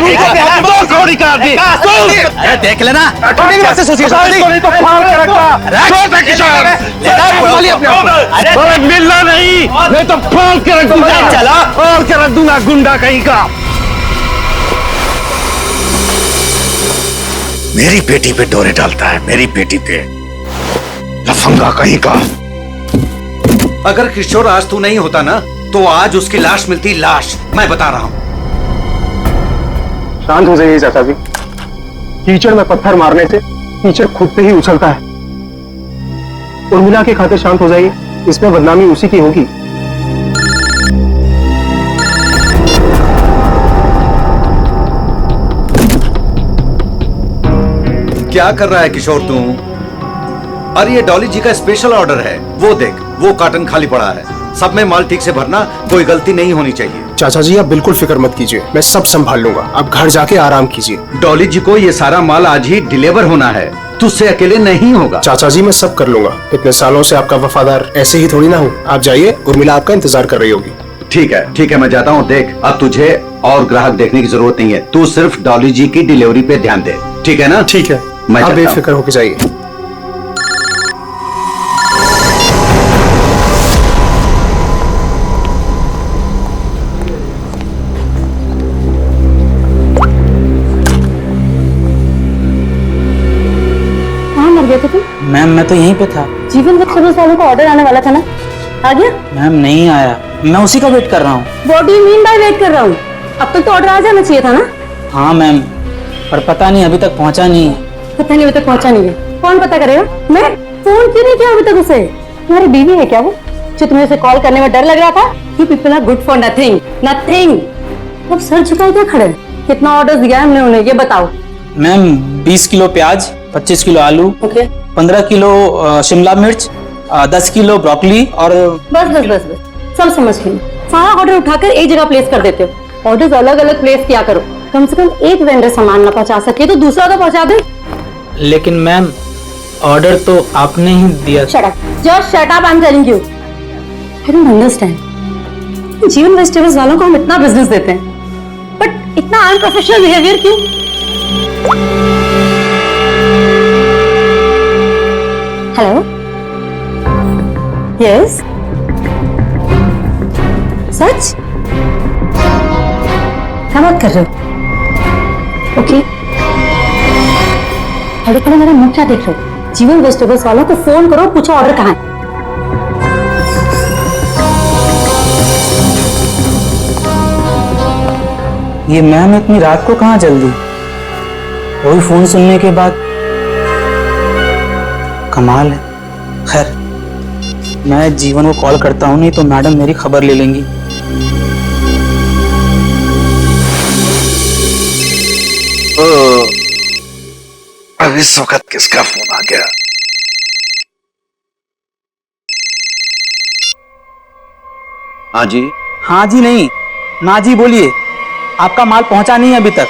दो कौड़ी का आदमी। अरे देख लेना, मिलना नहीं, मैं तो फाड़ के रख दूंगा। चला और के रख दूंगा, गुंडा कहीं का। मेरी बेटी पे डोरे डालता है, मेरी बेटी पे, लफंगा कहीं का। अगर किशोर आज तू नहीं होता ना तो आज उसकी लाश मिलती, लाश। मैं बता रहा हूं। शांत हो जाइए चाचा जी। कीचड़ में पत्थर मारने से कीचड़ खुद पे ही उछलता है। उर्मिला की खातिर शांत हो जाइए, इसमें बदनामी उसी की होगी। क्या कर रहा है किशोर तू? अरे ये डॉली जी का स्पेशल ऑर्डर है, वो देख, वो कार्टन खाली पड़ा है। सब में माल ठीक से भरना, कोई गलती नहीं होनी चाहिए। चाचा जी आप बिल्कुल फिक्र मत कीजिए, मैं सब संभाल लूंगा। आप घर जाके आराम कीजिए। डॉली जी को ये सारा माल आज ही डिलीवर होना है, तुझसे अकेले नहीं होगा। चाचा जी मैं सब कर लूंगा, इतने सालों से आपका वफादार ऐसे ही थोड़ी ना हूँ। आप जाइए, उर्मिला आपका इंतजार कर रही होगी। ठीक है मैं जाता हूँ। देख, अब तुझे और ग्राहक देखने की जरूरत नहीं है, तू सिर्फ डॉली जी की डिलीवरी पे ध्यान दे, ठीक है ना? ठीक है, मैं आप बेफिक्र होके जाइए। मैम मैं तो यहीं पे था। जीवन वेजिटेबल्स वालों का ऑर्डर आने वाला था ना, आ गया? मैम नहीं आया, मैं उसी का वेट कर रहा हूँ। What do you mean by weight कर रहा हूँ? अब तक तो ऑर्डर आ जाना चाहिए था ना। हाँ मैम, पर पता नहीं अभी तक पहुँचा नहीं है। पता नहीं अभी तक पहुँचा नहीं है, कौन पता करेगा? मैं फोन क्यों नहीं किया अभी तक उसे? तुम्हारी बीवी है क्या वो, जो तुम्हें उसे कॉल करने में डर लग रहा था? You people are good for nothing, nothing. अब सर झुकाए क्या खड़े? कितना ऑर्डर दिया है हमने उन्हें, ये बताओ। मैम 20 किलो प्याज, 25 किलो आलू, 15 किलो शिमला मिर्च, 10 किलो ब्रोकली और बस सब समझ गई। सारा ऑर्डर उठाकर एक जगह प्लेस कर देते हो। ऑर्डर्स अलग अलग प्लेस किया करो, कम से कम एक वेंडर सामान ना पहुंचा सके तो दूसरा तो पहुंचा दे। लेकिन मैम ऑर्डर तो आपने ही दिया। Shut up, just shut up, I am telling you. I don't understand, जीवन वेजिटेबल्स वालों को हम इतना बिजनेस देते हैं बट इतना अनप्रोफेशनल बिहेवियर क्यों? हेलो, यस, सच? क्या बात कर रहे हो? ओके, अरे पहले मेरा मुंह क्या देख रहे हो? जीवन वेजिटेबल्स वालों को फोन करो, पूछो ऑर्डर कहाँ है। ये मैम इतनी रात को कहाँ जल्दी? वही फोन सुनने के बाद, कमाल है। खैर मैं जीवन को कॉल करता हूँ, नहीं तो मैडम मेरी खबर ले लेंगी। अब इस वक्त किसका फोन आ गया? हाँ जी। हाँ जी नहीं, ना जी बोलिए। आपका माल पहुंचा नहीं है अभी तक।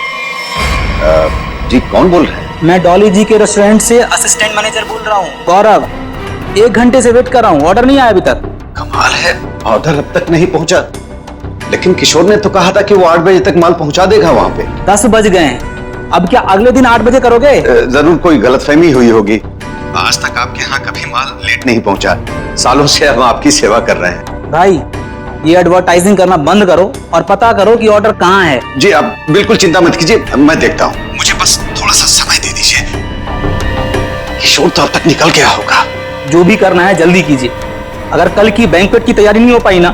जी कौन बोल रहे हैं? मैं डॉली जी के रेस्टोरेंट से असिस्टेंट मैनेजर बोल रहा हूँ, गौरव। 1 घंटे से वेट कर रहा हूँ, ऑर्डर नहीं आया अभी तक। कमाल है, ऑर्डर अब तक नहीं पहुंचा। लेकिन किशोर ने तो कहा था कि वो 8 बजे तक माल पहुंचा देगा वहां पे। 10 बज गए हैं, अब क्या अगले दिन 8 बजे करोगे? जरूर कोई गलतफहमी हुई होगी। आज तक आपके यहाँ कभी माल लेट नहीं पहुंचा। सालों से हम आपकी सेवा कर रहे हैं। भाई ये एडवर्टाइजिंग करना बंद करो और पता करो कि ऑर्डर कहाँ है। जी आप बिल्कुल चिंता मत कीजिए, मैं देखता हूँ। मुझे बस थोड़ा सा समय दे दीजिए। किशोर तो अब तक निकल गया होगा। जो भी करना है जल्दी कीजिए। अगर कल की बैंक्वेट की तैयारी नहीं हो पाई ना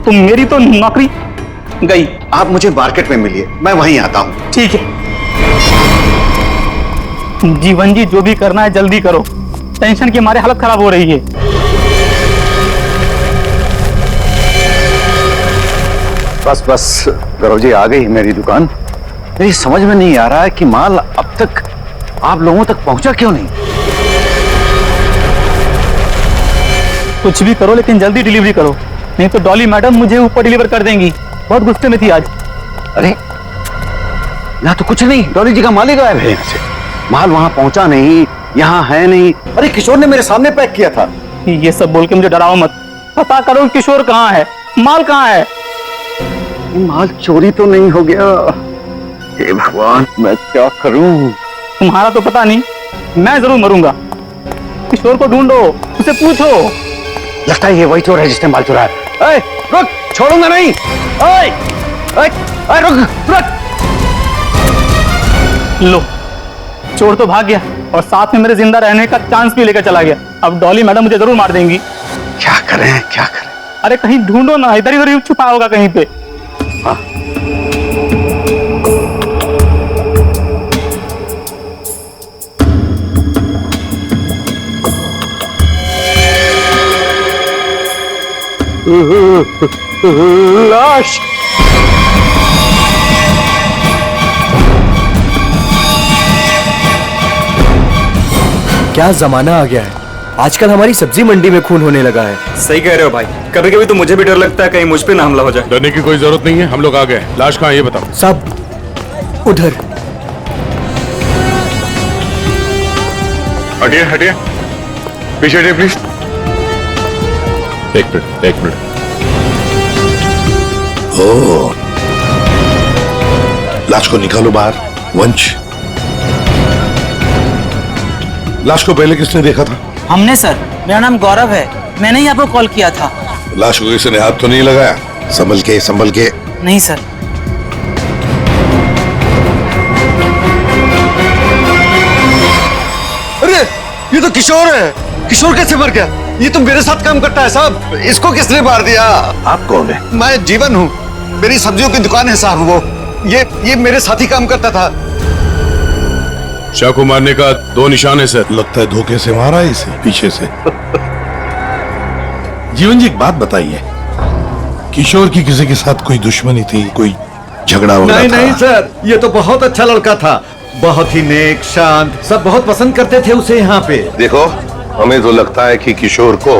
तो मेरी तो नौकरी गई। आप मुझे मार्केट में मिलिए, मैं वहीं आता हूँ। ठीक है जीवन जी, जो भी करना है जल्दी करो, टेंशन की मारे हालत खराब हो रही है। बस गौरव जी, आ गई मेरी दुकान। मेरी समझ में नहीं आ रहा है कि माल अब तक आप लोगों तक पहुंचा क्यों नहीं। कुछ भी करो लेकिन जल्दी डिलीवरी करो, नहीं तो डॉली मैडम मुझे ऊपर डिलीवर कर देंगी। बहुत गुस्से में थी आज। अरे यहाँ तो कुछ नहीं, डॉली जी का माल ही गायब है यहाँ से। माल वहां पहुंचा नहीं, यहाँ है नहीं। अरे किशोर ने मेरे सामने पैक किया था। ये सब बोल के मुझे डराओ मत, पता करो किशोर कहाँ है, माल कहाँ है। माल चोरी तो नहीं हो गया? हे भगवान, मैं क्या करूं? तुम्हारा तो पता नहीं, मैं जरूर मरूंगा। किशोर को ढूंढो, उसे पूछो। लगता है ये वही चोर है जिसने माल चुराया। ए, रुक, छोड़ूंगा नहीं। ए, ए, ए, रुक। लो, चोर तो भाग गया और साथ में मेरे जिंदा रहने का चांस भी लेकर चला गया। अब डॉली मैडम मुझे जरूर मार देंगी। क्या करें क्या करें? अरे कहीं ढूंढो ना, इधर उधर छुपा होगा कहीं पे। लाश। क्या जमाना आ गया है, आजकल हमारी सब्जी मंडी में खून होने लगा है। सही कह रहे हो भाई, कभी कभी तो मुझे भी डर लगता है कहीं मुझ पे ना हमला हो जाए। डरने की कोई जरूरत नहीं है, हम लोग आ गए। लाश कहाँ है ये बताओ। सब उधर। हटिए हटिए, पीछे हटिए प्लीज। एक मिनट। ओ, लाश को निकालो बाहर। वंश, लाश को पहले किसने देखा था? हमने सर, मेरा नाम गौरव है, मैंने ही आपको कॉल किया था। लाश को किसी ने हाथ तो नहीं लगाया? संभल के। नहीं सर। अरे ये तो किशोर है। किशोर कैसे मर गया? ये तो मेरे साथ काम करता है साहब, इसको किसने मार दिया? आप कौन है? मैं जीवन हूँ, मेरी सब्जियों की दुकान है साहब। वो ये मेरे साथ ही काम करता था। शाह को मारने का 2 निशान है सर। लगता है धोखे से मारा है इसे, पीछे से। जीवन जी, एक बात बताइए, किशोर की किसी के साथ कोई दुश्मनी थी, कोई झगड़ा वगैरह था? नहीं सर, ये तो बहुत अच्छा लड़का था, बहुत ही नेक, शांत, सब बहुत पसंद करते थे उसे यहाँ पे। देखो, हमें तो लगता है कि किशोर को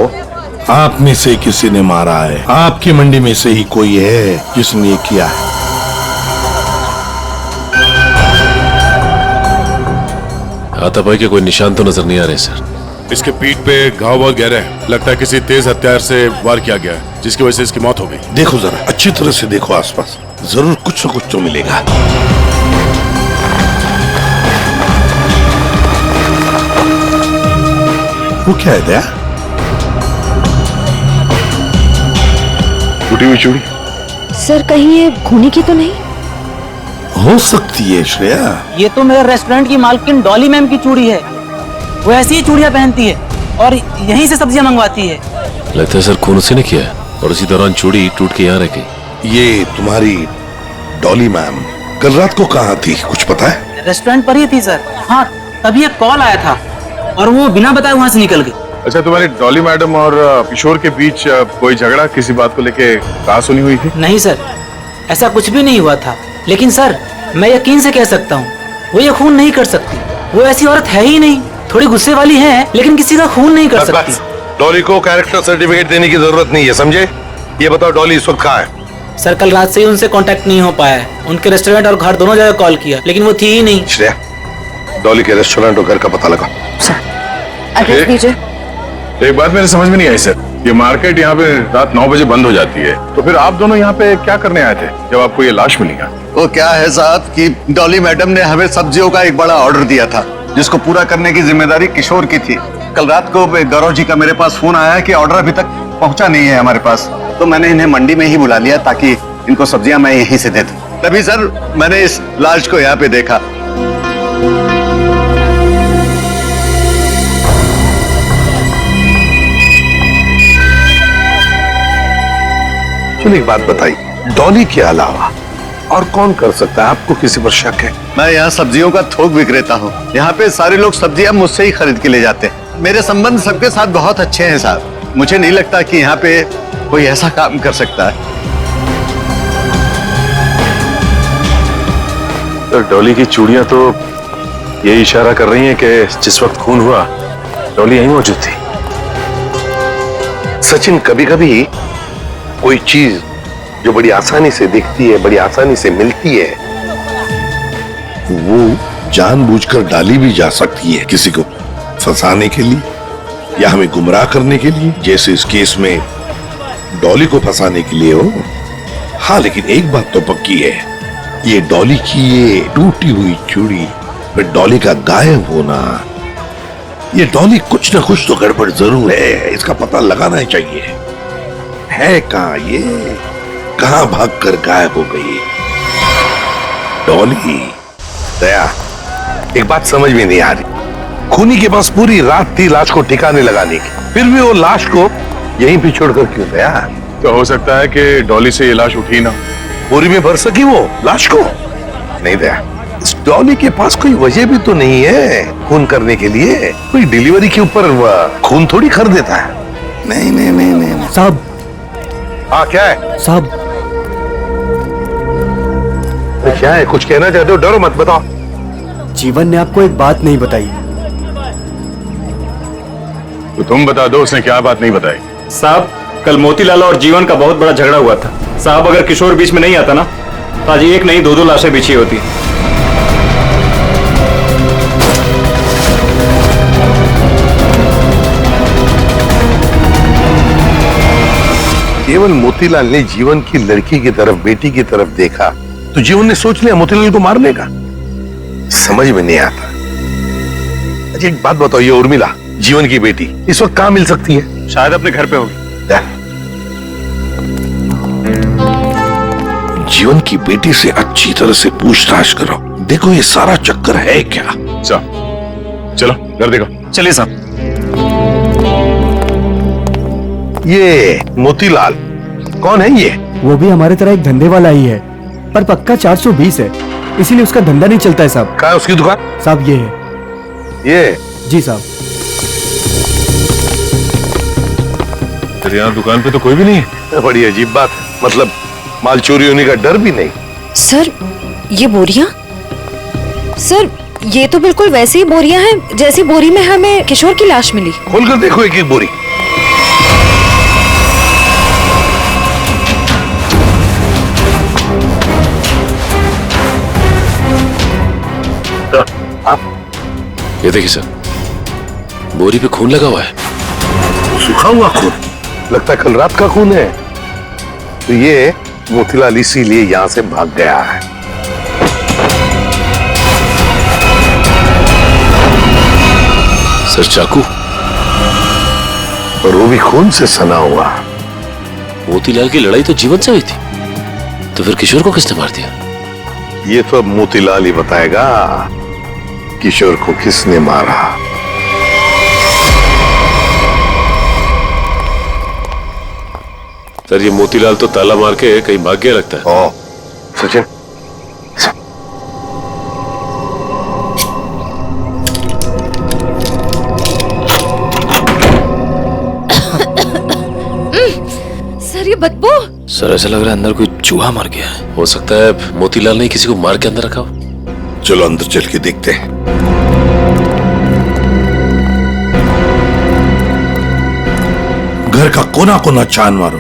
आप में से किसी ने मारा है। आपकी मंडी में से ही कोई है जिसने ये किया है। हाथापाई के कोई निशान तो नजर नहीं आ रहे सर। इसके पीठ पे घाव बहुत गहरे हैं, लगता है किसी तेज हथियार से वार किया गया है, जिसकी वजह से इसकी मौत हो गई। देखो जरा, अच्छी तरह से देखो आसपास, जरूर कुछ न कुछ तो मिलेगा। वो क्या है दया? टूटी हुई चूड़ी। सर कहीं ये खूनी की तो नहीं? हो सकती है श्रेया। ये तो मेरे रेस्टोरेंट की मालकिन डॉली मैम की चूड़ी है, वो ऐसी ही चूड़ियां पहनती है और यहीं से सब्जियां मंगवाती है। लगता है सर खून उसी ने किया है और उसी दौरान चूड़ी टूट के यहाँ रह गई। ये तुम्हारी डॉली मैम कल रात को कहाँ थी, कुछ पता है? रेस्टोरेंट पर ही थी सर। हाँ, तभी एक कॉल आया था और वो बिना बताए वहाँ से निकल गई। अच्छा, तुम्हारी डॉली मैडम और किशोर के बीच कोई झगड़ा किसी बात को लेके कहा सुनी हुई थी? नहीं सर, ऐसा कुछ भी नहीं हुआ था, लेकिन सर मैं यकीन से कह सकता हूँ वो ये खून नहीं कर सकती। वो ऐसी औरत है ही नहीं, थोड़ी गुस्से वाली है लेकिन किसी का खून नहीं कर सकती। डॉली को कैरेक्टर सर्टिफिकेट देने की जरूरत नहीं है, समझे? ये बताओ डॉली इस वक्त कहाँ है? सर कल रात से ही उनसे कांटेक्ट नहीं हो पाया है, उनके रेस्टोरेंट और घर दोनों जगह कॉल किया लेकिन वो थी ही नहीं। श्रेया, डॉली के रेस्टोरेंट और घर का पता लगा। एड्रेस दीजिए। एक बात मेरे समझ में नहीं आई सर, ये मार्केट यहाँ पे रात 9 बजे बंद हो जाती है, तो फिर आप दोनों यहाँ पे क्या करने आए थे जब आपको ये लाश मिली? वो क्या है साहब कि डॉली मैडम ने हमें सब्जियों का एक बड़ा ऑर्डर दिया था, जिसको पूरा करने की जिम्मेदारी किशोर की थी। कल रात को गौरव जी का मेरे पास फोन आया कि ऑर्डर अभी तक पहुंचा नहीं है हमारे पास, तो मैंने इन्हें मंडी में ही बुला लिया ताकि इनको सब्जियां मैं यहीं से दे दूं। तभी सर मैंने इस लाश को यहाँ पे देखा। चलिए एक बात बताइए, डॉली के अलावा और कौन कर सकता है? आपको किसी पर शक है? मैं यहाँ सब्जियों का थोक विक्रेता हूँ, यहाँ पे सारे लोग सब्जियां मुझसे ही खरीद के ले जाते हैं। मेरे संबंध सबके साथ बहुत अच्छे हैं साहब, मुझे नहीं लगता कि यहाँ पे कोई ऐसा काम कर सकता है। तो डॉली की चूड़ियां तो ये इशारा कर रही हैं कि जिस वक्त खून हुआ डॉली यहीं मौजूद थी। सचिन, कभी कभी कोई चीज जो बड़ी आसानी से दिखती है, बड़ी आसानी से मिलती है, वो जानबूझकर डाली भी जा सकती है किसी को फंसाने के लिए या हमें गुमराह करने के लिए, जैसे इस केस में डॉली को फंसाने के लिए हो। हाँ, लेकिन एक बात तो पक्की है, ये डॉली की ये टूटी हुई चूड़ी, फिर डॉली का गायब होना, ये डॉली कुछ ना कुछ तो गड़बड़ जरूर है, इसका पता लगाना ही चाहिए। है कहाँ ये, कहाँ भागकर गायब हो गई डॉली? दया, एक बात समझ में नहीं आ रही, खूनी के पास पूरी रात थी लाश को ठिकाने लगाने की, फिर भी वो लाश को यहीं पे छोड़कर क्यों गया? तो हो सकता है कि डॉली से ये लाश उठी ना। बोरी में भर सकी वो लाश को? नहीं दया, इस डॉली के पास कोई वजह भी तो नहीं है खून करने के लिए। कोई डिलीवरी के ऊपर खून थोड़ी कर देता है। नहीं नहीं नहीं नहीं साहब। हाँ क्या है साहब? क्या है? कुछ कहना चाहते हो? डरो मत, बताओ। जीवन ने आपको एक बात नहीं बताई। तो तुम बता दो उसने क्या बात नहीं बताई। साहब, कल मोतीलाल और जीवन का बहुत बड़ा झगड़ा हुआ था। साहब, अगर किशोर बीच में नहीं आता ना तो आज एक नहीं दो लाशें बिछी होती। केवल मोतीलाल ने जीवन की लड़की की तरफ, बेटी की तरफ देखा तो जीवन ने सोच लिया मोतीलाल को मारने का। समझ में नहीं आता। अच्छा एक बात बताओ, ये उर्मिला जीवन की बेटी इस वक्त कहाँ मिल सकती है? शायद अपने घर पे होगी। जीवन की बेटी से अच्छी तरह से पूछताछ करो, देखो ये सारा चक्कर है क्या। चलो घर देखो। चलिए साहब। ये मोतीलाल कौन है? ये वो भी हमारे तरह एक धंधे वाला ही है, पर पक्का 420 है, इसीलिए उसका धंधा नहीं चलता है साहब। कहाँ है उसकी दुकान? साहब ये है। ये? जी साहब। तेरे यहाँ दुकान पे तो कोई भी नहीं है। बड़ी अजीब बात, मतलब माल चोरी होने का डर भी नहीं। सर ये बोरियां? सर ये तो बिल्कुल वैसी ही बोरियां हैं जैसी बोरी में हमें किशोर की लाश मिली। खोलकर देखो एक एक बोरी। ये देखिए सर, बोरी पे खून लगा हुआ है। सूखा हुआ खून? लगता है कल रात का खून है। तो ये मोतीलाल इसीलिए यहां से भाग गया है। सर चाकू, और वो भी खून से सना हुआ। मोतीलाल की लड़ाई तो जीवन से हुई थी, तो फिर किशोर को किसने मार दिया? ये तो अब मोतीलाल ही बताएगा किशोर को किसने मारा। सर ये मोतीलाल तो ताला मार के कहीं भाग गया लगता है। ओ, सचिन सर ये बदबू। सर ऐसा लग रहा है अंदर कोई चूहा मर गया है। हो सकता है मोतीलाल ने किसी को मार के अंदर रखा हो। चलो अंदर चल के देखते हैं। घर का कोना कोना छान मारो,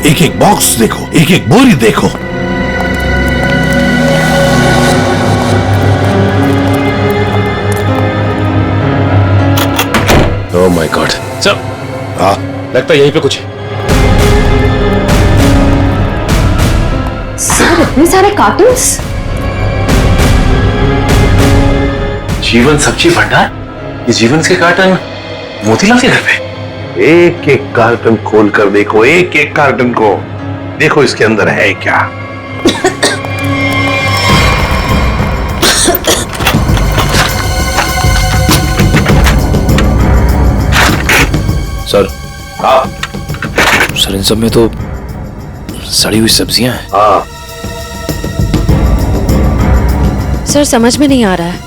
एक एक बॉक्स देखो, एक एक बोरी देखो। Oh my God. सर लगता है यहीं पे कुछ है। सर इतने सारे कार्टून्स। जीवन सब्जी भंडार? ये जीवन के कार्टन मोतीलाल के घर पे? एक एक कार्टन खोल कर देखो, एक एक कार्टन को देखो, इसके अंदर है क्या। सर हाँ सर, इन सब में तो सड़ी हुई सब्जियां हैं। हाँ सर समझ में नहीं आ रहा है,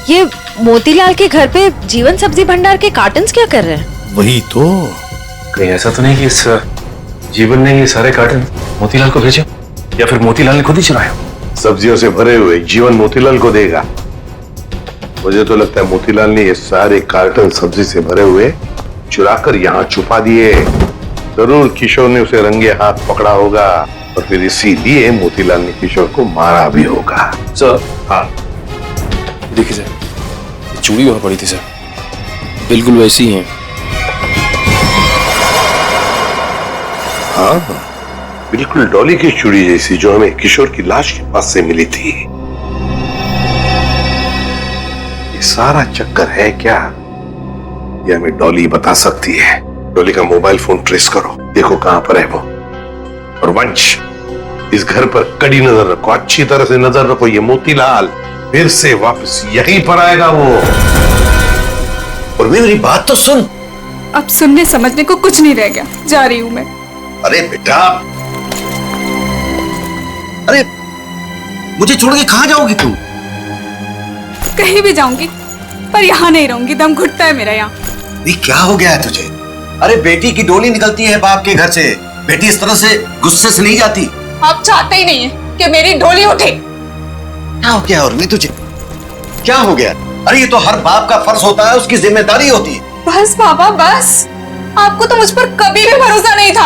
ये मोतीलाल के घर पे जीवन सब्जी भंडार के कार्टन्स क्या कर रहे हैं? वही तो। कहीं ऐसा तो नहीं कि इस जीवन ने ये सारे कार्टन मोतीलाल को भेजे, या फिर मोतीलाल ने खुद ही चुराया? सब्जियों से भरे हुए जीवन मोतीलाल को देगा? मुझे तो लगता है मोतीलाल ने ये सारे कार्टन सब्जी से भरे हुए चुराकर यहाँ छुपा दिए। जरूर किशोर ने उसे रंगे हाथ पकड़ा होगा, और फिर इसीलिए मोतीलाल ने किशोर को मारा भी होगा। सर हाँ देखिए सर, चूड़ी वहां पड़ी थी सर, बिल्कुल वैसी ही है। हाँ बिल्कुल डॉली की चूड़ी जैसी, जो हमें किशोर की लाश के पास से मिली थी। ये सारा चक्कर है क्या, ये हमें डॉली बता सकती है। डॉली का मोबाइल फोन ट्रेस करो, देखो कहां पर है वो। और वंश, इस घर पर कड़ी नजर रखो, अच्छी तरह से नजर रखो। ये मोतीलाल फिर से वापस यहीं पर आएगा वो। और मेरी बात तो सुन, अब सुनने समझने को कुछ नहीं रह गया, जा रही हूँ मैं। अरे बेटा, अरे मुझे छोड़ के कहाँ जाओगी तुम? कहीं भी जाऊंगी पर यहाँ नहीं रहूंगी, दम घुटता है मेरा यहाँ। ये क्या हो गया है तुझे? अरे बेटी की डोली निकलती है बाप के घर से, बेटी इस तरह से गुस्से से नहीं जाती। आप चाहते ही नहीं है कि मेरी डोली उठे। क्या हो गया उर्मी तुझे? क्या हो गया? अरे ये तो हर बाप का फर्ज होता है, उसकी जिम्मेदारी होती है। बस पापा बस, आपको तो मुझ पर कभी भी भरोसा नहीं था।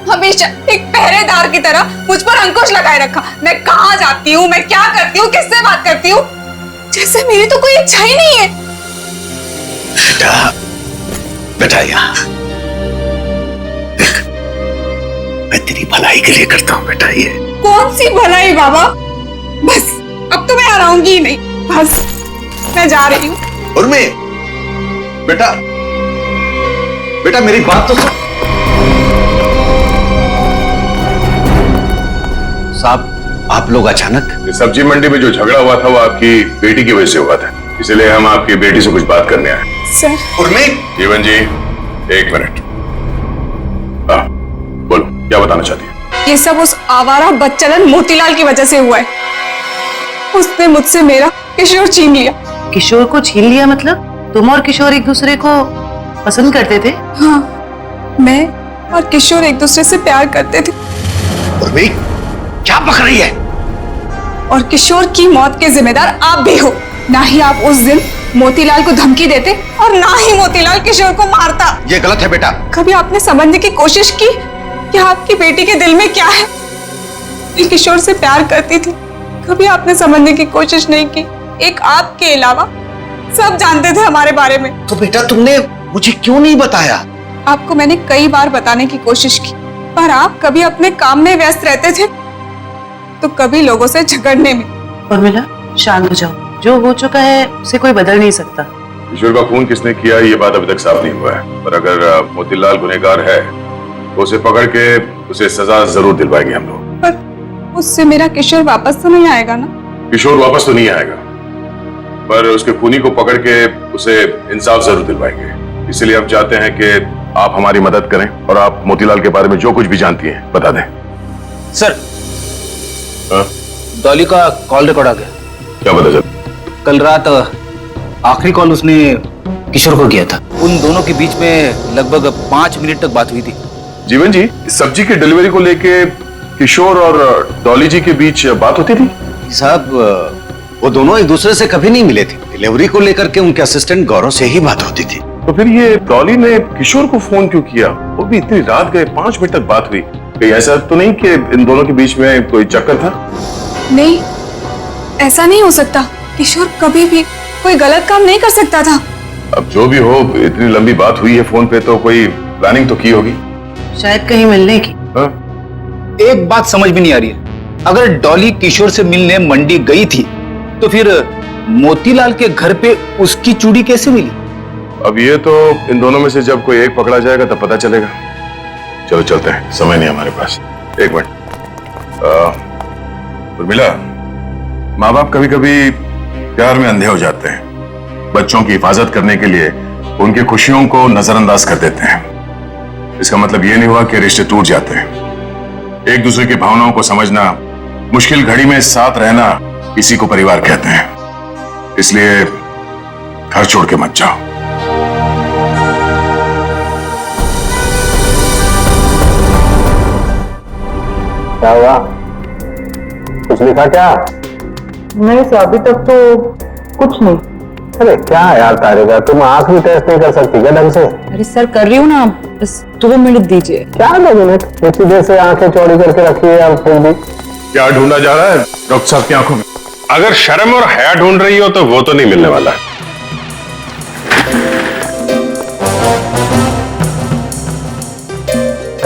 हमेशा एक पहरेदार की तरह मुझ पर अंकुश लगाए रखा। मैं कहाँ जाती हूँ, मैं क्या करती हूँ, किससे बात करती हूँ, जैसे मेरी तो कोई इच्छा ही नहीं है। बेटा, बेटा यहाँ देख, मैं तेरी भलाई के लिए करता हूँ बेटा। ये कौन सी भलाई बाबा? बस अब तो मैं आऊंगी ही नहीं, बस मैं जा रही हूँ। उर्मी, बेटा बेटा मेरी बात तो सुन। साहब, आप लोग अचानक? सब्जी मंडी में जो झगड़ा हुआ था वो आपकी बेटी की वजह से हुआ था, इसलिए हम आपकी बेटी से कुछ बात करने आए। सर। उर्मी। जीवन जी, एक मिनट। बोलो, क्या बताना चाहती है? ये सब उस आवारा बच्चलन मोतीलाल की वजह से हुआ है। उसने मुझसे मेरा किशोर छीन लिया। किशोर को छीन लिया मतलब तुम और किशोर एक दूसरे को पसंद करते थे? हाँ, मैं और किशोर एक दूसरे से प्यार करते थे। उर्मी, क्या पक रही है? और किशोर की मौत के जिम्मेदार आप भी हो। ना ही आप उस दिन मोतीलाल को धमकी देते और ना ही मोतीलाल किशोर को मारता। ये गलत है बेटा। कभी आपने समझने की कोशिश की कि आपकी बेटी के दिल में क्या है? मैं किशोर से प्यार करती थी, कभी आपने समझने की कोशिश नहीं की। एक आपके अलावा सब जानते थे हमारे बारे में। तो बेटा तुमने मुझे क्यों नहीं बताया? आपको मैंने कई बार बताने की कोशिश की, पर आप कभी अपने काम में व्यस्त रहते थे तो कभी लोगों से झगड़ने में। उर्मिला, शांत हो जाओ। जो हो चुका है उसे कोई बदल नहीं सकता। किशोर का खून किसने किया ये बात अभी तक साफ नहीं हुआ है, पर अगर मोतीलाल गुनहगार है तो उसे पकड़ के उसे सजा जरूर दिलवाएंगे हम लोग। पर उससे मेरा किशोर वापस तो नहीं आएगा ना? किशोर वापस तो नहीं आएगा, पर उसके खूनी को पकड़ के उसे इंसाफ जरूर दिलवाएंगे। इसलिए हम चाहते हैं कि आप हमारी मदद करें और आप मोतीलाल के बारे में जो कुछ भी जानती हैं बता दें। सर, डॉली का कॉल रिकॉर्ड आ गया। क्या पता चला? कल रात आखिरी कॉल उसने किशोर को किया था। उन दोनों के बीच में लगभग 5 मिनट तक बात हुई थी। जीवन जी, सब्जी की डिलीवरी को लेके किशोर और डॉली जी के बीच बात होती थी? साहब, वो दोनों एक दूसरे से कभी नहीं मिले थे। डिलीवरी को लेकर के उनके असिस्टेंट गौरव से ही बात होती थी। तो फिर ये डॉली ने किशोर को फोन क्यों किया? वो भी इतनी रात गए, 5 मिनट तक बात हुई। कहीं ऐसा तो नहीं कि इन दोनों के बीच में कोई चक्कर था? नहीं, ऐसा नहीं हो सकता। किशोर कभी भी कोई गलत काम नहीं कर सकता था। अब जो भी हो, इतनी लंबी बात हुई है फोन पे तो कोई प्लानिंग तो की होगी। शायद कहीं मिलने की। एक बात समझ में नहीं आ रही है, अगर डॉली किशोर से मिलने मंडी गई थी तो फिर मोतीलाल के घर पे उसकी चूड़ी कैसे मिली? अब ये तो इन दोनों में से जब कोई एक पकड़ा जाएगा तब पता चलेगा। चलो चलते हैं, समय नहीं हमारे पास। एक मिनट। उर्मिला, माँ बाप कभी कभी प्यार में अंधे हो जाते हैं। बच्चों की हिफाजत करने के लिए उनकी खुशियों को नजरअंदाज कर देते हैं। इसका मतलब ये नहीं हुआ कि रिश्ते टूट जाते हैं। एक दूसरे की भावनाओं को समझना, मुश्किल घड़ी में साथ रहना, इसी को परिवार कहते हैं। इसलिए घर छोड़ के मत जाओ। क्या हुआ? कुछ लिखा क्या? नहीं सर, अभी तक तो कुछ नहीं। अरे क्या यार तारेगा, तुम आंख भी टेस्ट नहीं कर सकती क्या ढंग से? अरे सर कर रही हूँ ना, बस 2 मिनट दीजिए। क्या 2 मिनट? इतनी देर से आंखें चौड़ी करके रखी है अब फिर भी। क्या ढूंढा जा रहा है डॉक्टर साहब की आंखों में? अगर शर्म और हया ढूंढ रही हो तो वो तो नहीं मिलने वाला।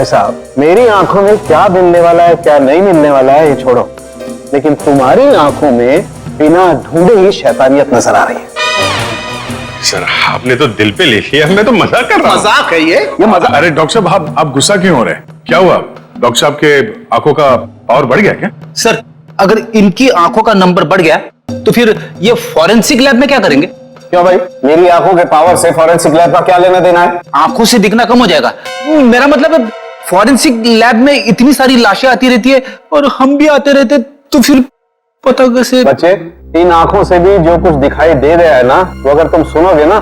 साहब, मेरी आंखों में क्या मिलने वाला है क्या नहीं मिलने वाला है ये छोड़ो, लेकिन तुम्हारी आंखों में बिना ढूंढे ही शैतानियत नजर आ रही है। सर, आपने तो दिल पे ले लिया, मैं तो मजाक कर रहा हूं। मजाक है ये मजाक। अरे डॉक्टर साहब, आप गुस्सा क्यों हो रहे हैं? क्या हुआ? डॉक्टर साहब के आंखों का पावर बढ़ गया क्या? सर, अगर इनकी आंखों का नंबर बढ़ गया तो फिर ये फॉरेंसिक लैब में क्या करेंगे? क्यों भाई, मेरी आंखों के पावर से फॉरेंसिक लैब का क्या लेना देना है? आंखों से दिखना कम हो जाएगा। मेरा मतलब है फॉरेंसिक लैब में इतनी सारी लाशें आती रहती है और हम भी आते रहते, तो फिर पता कैसे? बच्चे, इन आंखों से भी जो कुछ दिखाई दे रहा है ना, वो अगर तुम सुनोगे ना,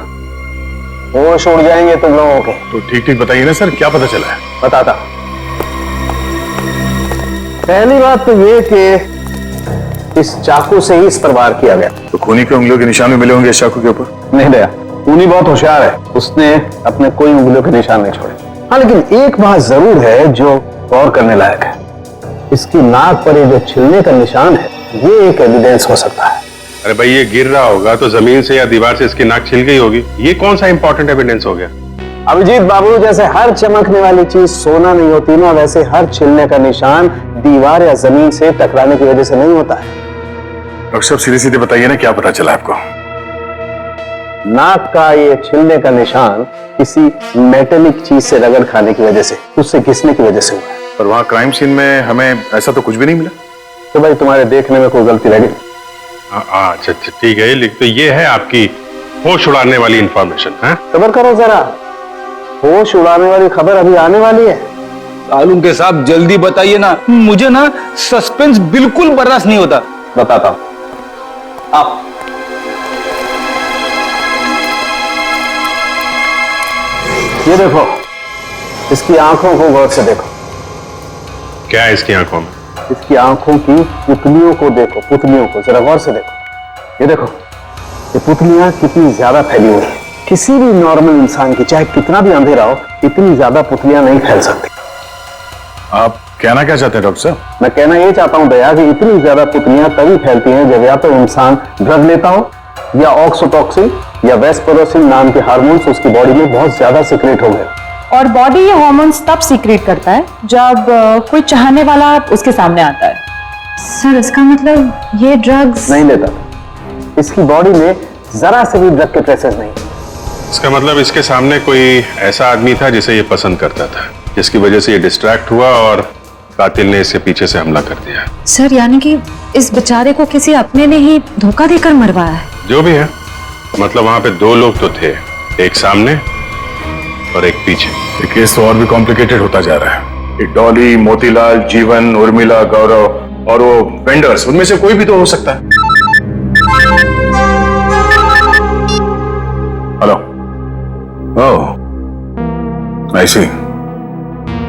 होश उड़ जाएंगे तुम लोगों के। तो ठीक ठीक बताइए ना सर, क्या पता चला है? बताता। पहली बात तो ये कि इस चाकू से ही इस पर वार किया गया। तो खूनी के उंगलियों के निशान भी मिले होंगे इस चाकू के ऊपर? नहीं दया, खूनी बहुत होशियार है, उसने अपने कोई उंगलियों के निशान नहीं छोड़े। हाँ, लेकिन एक बात जरूर है जो गौर करने लायक है। इसकी नाक पर ये जो छिलने का निशान है, ये एक एविडेंस हो सकता है। अरे भाई, ये गिर रहा होगा तो जमीन से या दीवार से इसकी नाक छिल गई होगी। ये कौन सा इंपॉर्टेंट एविडेंस हो गया? अभिजीत बाबू, जैसे हर चमकने वाली चीज सोना नहीं होती ना, वैसे हर छिलने का निशान दीवार या जमीन से टकराने की वजह से नहीं होता है। डॉक्टर साहब सीधे सीधे बताइए ना, क्या पता चला आपको? नाक का ये छिलने का निशान किसी मेटेलिक चीज से रगड़ खाने की वजह से, उससे घिसने की वजह से हुआ है। पर वहां क्राइम सीन में हमें ऐसा तो कुछ भी नहीं मिला। तो भाई, तुम्हारे देखने में कोई गलती रह गई? अच्छा ठीक है, तो ये है आपकी होश उड़ाने वाली इंफॉर्मेशन है? खबर करो जरा, होश उड़ाने वाली खबर अभी आने वाली है। तालुम के साहब जल्दी बताइए ना, मुझे ना सस्पेंस बिल्कुल बर्दाश्त नहीं होता। बताता हूं। आप ये देखो, इसकी आंखों को गौर से देखो। क्या है इसकी आंखों में? इसकी आंखों की पुतलियों को देखो, पुतलियों को जरा गौर से देखो। ये देखो, ये पुतलियां कितनी ज्यादा फैली हुई हैं। किसी भी नॉर्मल इंसान की, चाहे कितना भी अंधेरा हो, इतनी ज्यादा पुतलियां नहीं फैल सकती। आप कहना क्या चाहते हैं डॉक्टर साहब? मैं कहना ये चाहता हूं दया कि इतनी ज्यादा पुतलियां तभी फैलती हैं जब या तो इंसान ड्रग लेता हो, या ऑक्सीटोसिन या वेस्परोसिन नाम के हार्मोन्स उसकी बॉडी में बहुत ज्यादा सीक्रेट हो गए। और बॉडी ये हार्मोन्स तब सीक्रेट करता है जब कोई चाहने वाला उसके सामने आता है। सर, इसका मतलब ये ड्रग्स नहीं लेता, इसकी बॉडी में जरा से भी ड्रग के ट्रेसेस नहीं। इसका मतलब इसके सामने कोई ऐसा आदमी था जिसे ये पसंद करता था, जिसकी वजह से ये डिस्ट्रैक्ट हुआ और कातिल ने इसके पीछे से हमला कर दिया। सर, यानी कि इस बेचारे को किसी अपने ने ही धोखा देकर मरवाया है। जो भी है, मतलब वहां पे दो लोग तो थे, एक सामने और एक पीछे। ये केस तो और भी कॉम्प्लिकेटेड होता जा रहा है। ये डॉली, मोतीलाल, जीवन, उर्मिला, गौरव और वो वेंडर्स, उनमें से कोई भी तो हो सकता है। हेलो, ओह आई सी,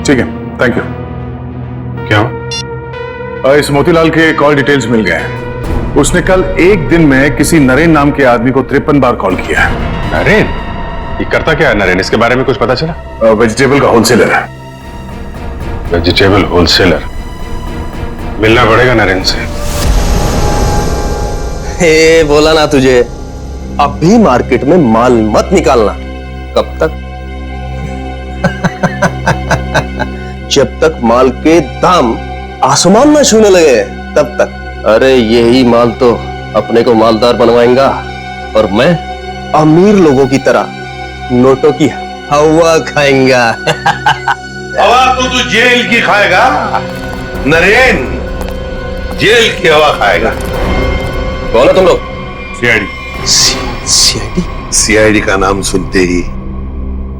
ठीक है, थैंक यू। क्या? इस मोतीलाल के कॉल डिटेल्स मिल गए हैं। उसने कल एक दिन में किसी नरेन नाम के आदमी को 53 बार कॉल किया है। नरेन? ये करता क्या है नरेन? इसके बारे में कुछ पता चला? वेजिटेबल का होलसेलर है। Vegetable wholesaler? मिलना पड़ेगा नरेन से। हे, बोला ना तुझे, अब भी मार्केट में माल मत निकालना। कब तक? जब तक माल के दाम आसमान ना छूने लगे, तब तक। अरे यही माल तो अपने को मालदार बनवाएगा, और मैं अमीर लोगों की तरह नोटों की हवा खाएंगा। हवा तो तू जेल की खाएगा नरेन, जेल की हवा खाएगा। कौन है तुम लोग? सीआईडी। सीआईडी? सीआईडी का नाम सुनते ही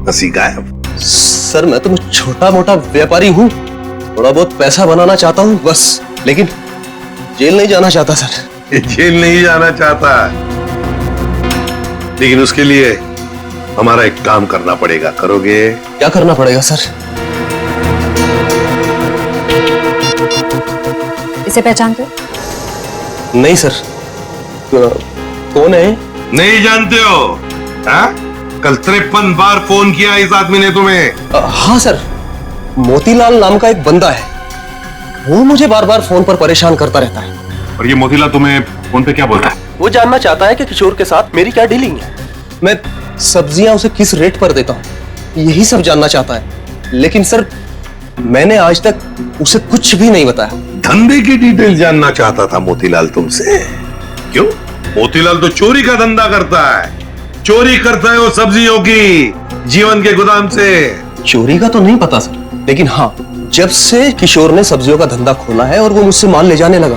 हंसी गायब। सर, मैं तो छोटा मोटा व्यापारी हूँ, थोड़ा बहुत पैसा बनाना चाहता हूँ बस, लेकिन जेल नहीं जाना चाहता सर। जेल नहीं जाना चाहता, लेकिन उसके लिए हमारा एक काम करना पड़ेगा। करोगे? क्या करना पड़ेगा सर? इसे पहचानते? नहीं सर। कौन है? नहीं जानते हो? हाँ? कल 53 बार फोन किया इस आदमी ने तुम्हें। हाँ सर, मोतीलाल नाम का एक बंदा है, वो मुझे बार बार फोन पर परेशान करता रहता है। और ये मोतीलाल तुम्हें फोन पे क्या बोलता है? वो जानना चाहता है कि किशोर के साथ मेरी क्या डीलिंग है, मैं सब्जियां उसे किस रेट पर देता हूँ, यही सब जानना चाहता है। लेकिन सर, मैंने आज तक उसे कुछ भी नहीं बताया। धंधे की डिटेल जानना चाहता था मोतीलाल तुमसे? क्यों? मोतीलाल तो चोरी का धंधा करता है, चोरी करता है वो सब्जियों की, जीवन के गोदाम से। चोरी का तो नहीं पता सर, लेकिन हाँ, जब से किशोर ने सब्जियों का धंधा खोला है और वो मुझसे माल ले जाने लगा,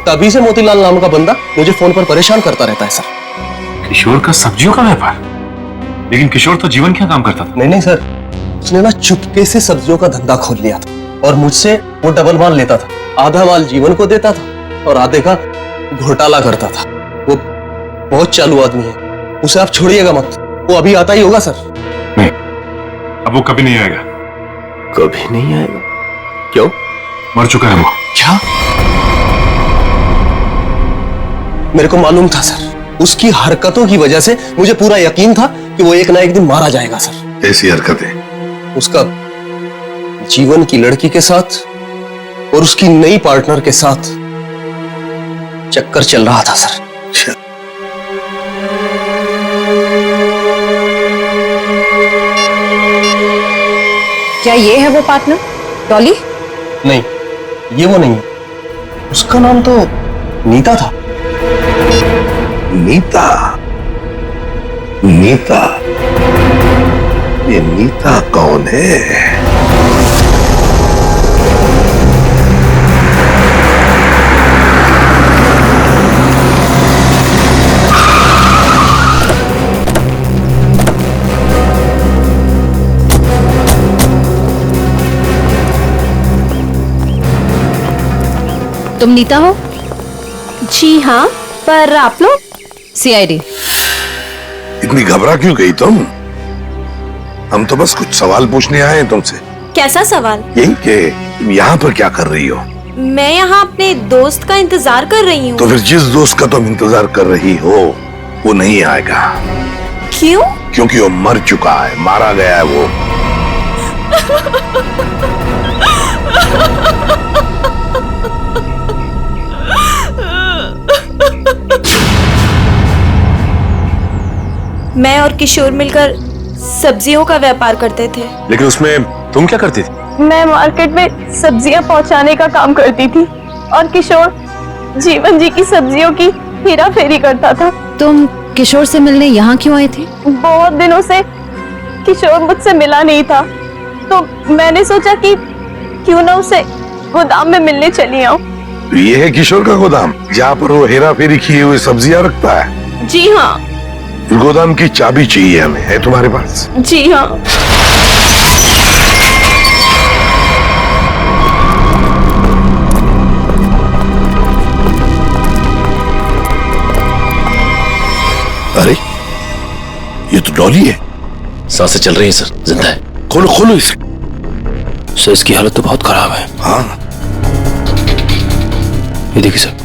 तभी से मोतीलाल नाम का बंदा मुझे फोन पर परेशान करता रहता है सर। किशोर का सब्जियों का व्यापार? लेकिन किशोर तो जीवन क्या काम करता था? नहीं सर, उसने ना चुपके से सब्जियों का धंधा खोल लिया था और मुझसे वो डबल माल लेता था। आधा माल जीवन को देता था और आधे का घोटाला करता था। वो बहुत चालू आदमी है, उसे आप छोड़िएगा मत। वो अभी आता ही होगा सर। नहीं, अब वो कभी नहीं आएगा। कभी नहीं आएगा? क्यों? मर चुका है वो। क्या? मेरे को मालूम था सर, उसकी हरकतों की वजह से मुझे पूरा यकीन था कि वो एक ना एक दिन मारा जाएगा सर। कैसी हरकतें? उसका जीवन की लड़की के साथ और उसकी नई पार्टनर के साथ चक्कर चल रहा था सर। क्या ये है वो पार्टनर, डॉली? नहीं, ये वो नहीं है। उसका नाम तो नीता था। नीता? नीता? ये नीता कौन है? तुम नीता हो? जी हाँ, पर आप लोग? सीआईडी। इतनी घबरा क्यों गई तुम? हम तो बस कुछ सवाल पूछने आए हैं तुमसे। कैसा सवाल? यही कि तुम यहाँ पर क्या कर रही हो? मैं यहाँ अपने दोस्त का इंतजार कर रही हूँ। तो फिर जिस दोस्त का तुम इंतजार कर रही हो वो नहीं आएगा। क्यों? क्योंकि वो मर चुका है, मारा गया है वो। मैं और किशोर मिलकर सब्जियों का व्यापार करते थे। लेकिन उसमें तुम क्या करती थी? मैं मार्केट में सब्जियां पहुंचाने का काम करती थी और किशोर जीवन जी की सब्जियों की हेरा फेरी करता था। तुम किशोर से मिलने यहाँ क्यों आए थे? बहुत दिनों से किशोर मुझसे मिला नहीं था, तो मैंने सोचा कि क्यों ना उसे गोदाम में मिलने चली आऊं। तो ये है किशोर का गोदाम जहाँ पर वो हेरा फेरी किए हुए सब्जियां रखता है? जी हाँ। गोदाम की चाबी चाहिए हमें, है तुम्हारे पास? जी हाँ। अरे ये तो डॉली है। सांसें चल रही हैं सर, जिंदा है। खोलो खोलो इसे। सर इसकी हालत तो बहुत खराब है। हाँ ये देखिए सर,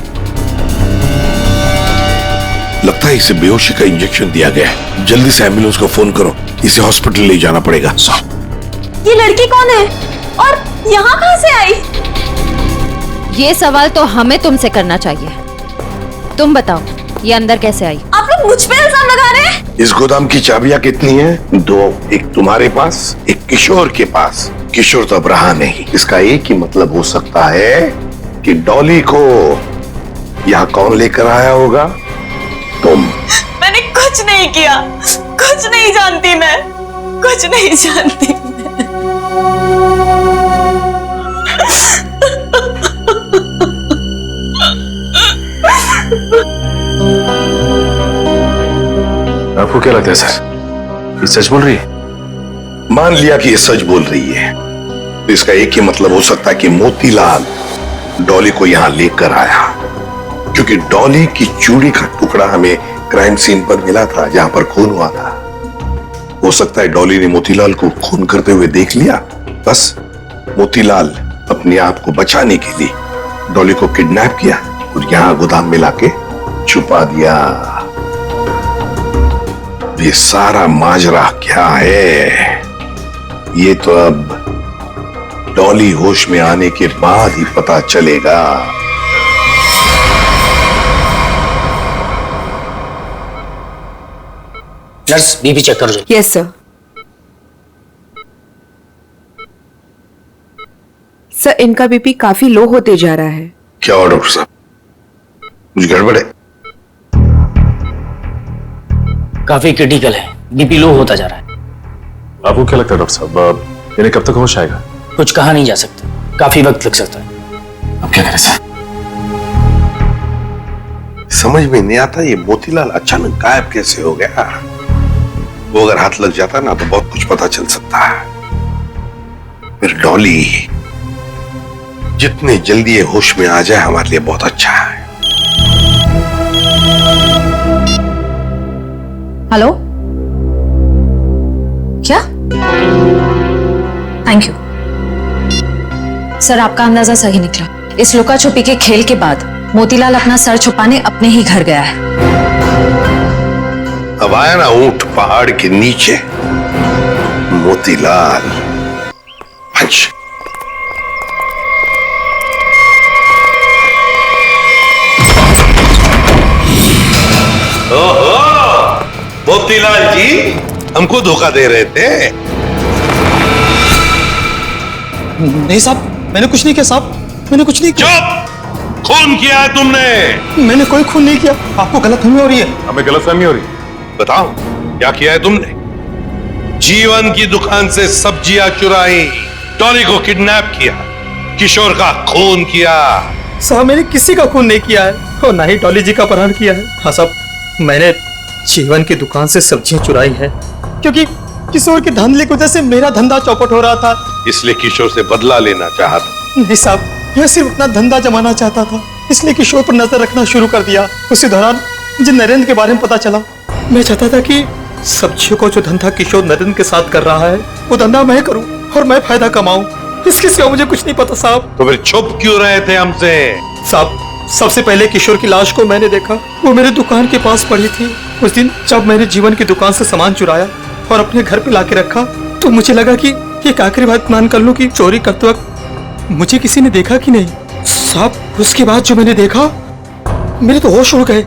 लगता है इसे बेहोशी का इंजेक्शन दिया गया है। जल्दी से एम्बुलेंस को फोन करो, इसे हॉस्पिटल ले जाना पड़ेगा। ये लड़की कौन है और यहाँ कहाँ से आई? ये सवाल तो हमें तुमसे करना चाहिए। तुम बताओ, ये अंदर कैसे आई? आप लोग मुझ पे इल्जाम लगा रहे हैं? इस गोदाम की चाबियां कितनी हैं? 2, एक तुम्हारे पास, एक किशोर के पास। किशोर तो अब रहा नहीं। इसका एक ही मतलब हो सकता है कि डॉली को यहाँ कौन लेकर आया होगा? तुम। मैंने कुछ नहीं किया, कुछ नहीं जानती मैं, कुछ नहीं जानती आपको क्या लगता है सर, ये सच बोल रही है? मान लिया कि ये सच बोल रही है, तो इसका एक ही मतलब हो सकता है कि मोतीलाल डॉली को यहाँ लेकर आया, क्योंकि डॉली की चूड़ी का टुकड़ा हमें क्राइम सीन पर मिला था जहां पर खून हुआ था। हो सकता है डॉली ने मोतीलाल को खून करते हुए देख लिया। बस मोतीलाल अपने आप को बचाने के लिए डॉली को किडनैप किया और यहाँ गोदाम में लाके छुपा दिया। ये सारा माजरा क्या है, ये तो अब डॉली होश में आने के बाद ही पता चलेगा। नर्स, बीपी चेक कर दो। Yes sir. सर इनका बीपी काफी लो होते जा रहा है। क्या हुआ डॉक्टर साहब, कुछ गड़बड़ है? काफी क्रिटिकल है, बीपी लो होता जा रहा है। आपको क्या लगता है डॉक्टर साहब, इन्हें कब तक होश आएगा? कुछ कहा नहीं जा सकता, काफी वक्त लग सकता है। अब क्या करें सर? समझ में नहीं आता ये मोतीलाल अचानक गायब कैसे हो गया। वो अगर हाथ लग जाता ना तो बहुत कुछ पता चल सकता है। फिर डॉली जितने जल्दी ये होश में आ जाए हमारे लिए बहुत अच्छा है। हेलो, क्या? थैंक यू सर, आपका अंदाजा सही निकला। इस लुका छुपी के खेल के बाद मोतीलाल अपना सर छुपाने अपने ही घर गया है। अब आया ना ऊंट पहाड़ के नीचे, मोतीलाल पंच। ओहो, मोतीलाल जी हमको धोखा दे रहे थे। नहीं साहब, मैंने कुछ नहीं किया साहब, मैंने कुछ नहीं किया। चुप! खून किया है तुमने। मैंने कोई खून नहीं किया, आपको गलतफहमी हो रही है। हमें गलतफहमी हो रही है। बताओ क्या किया है तुमने? जीवन की दुकान से सब्जियां चुराई, डॉली को किडनैप किया, किशोर का खून किया। साहब मैंने किसी का खून नहीं किया है और ना ही डॉली जी का अपहरण किया है। हाँ साहब, मैंने जीवन की दुकान से सब्जियां चुराई है क्योंकि किशोर के धंधे की वजह से मेरा धंधा चौपट हो रहा था, इसलिए किशोर से बदला लेना चाहा था। नहीं साहब, मैं सिर्फ अपना धंधा जमाना चाहता था, इसलिए किशोर पर नजर रखना शुरू कर दिया। उसी दौरान मुझे नरेंद्र के बारे में पता चला। मैं चाहता था कि सब्जियों को जो धंधा किशोर नरेंद्र के साथ कर रहा है वो धंधा मैं करूं और मैं फायदा कमाऊं। इसके सिवा मुझे कुछ नहीं पता साहब। तो फिर छुप क्यों रहे थे हमसे? साहब, सबसे पहले किशोर की लाश को मैंने देखा, वो मेरे दुकान के पास पड़ी थी। उस दिन जब मैंने जीवन की दुकान से सामान चुराया और अपने घर पे लाके रखा तो मुझे लगा कि एक आखिरी बात मान कर लूं कि चोरी करते वक्त मुझे किसी ने देखा कि नहीं। साहब, उसके बाद जो मैंने देखा मेरे तो होश उड़ गए।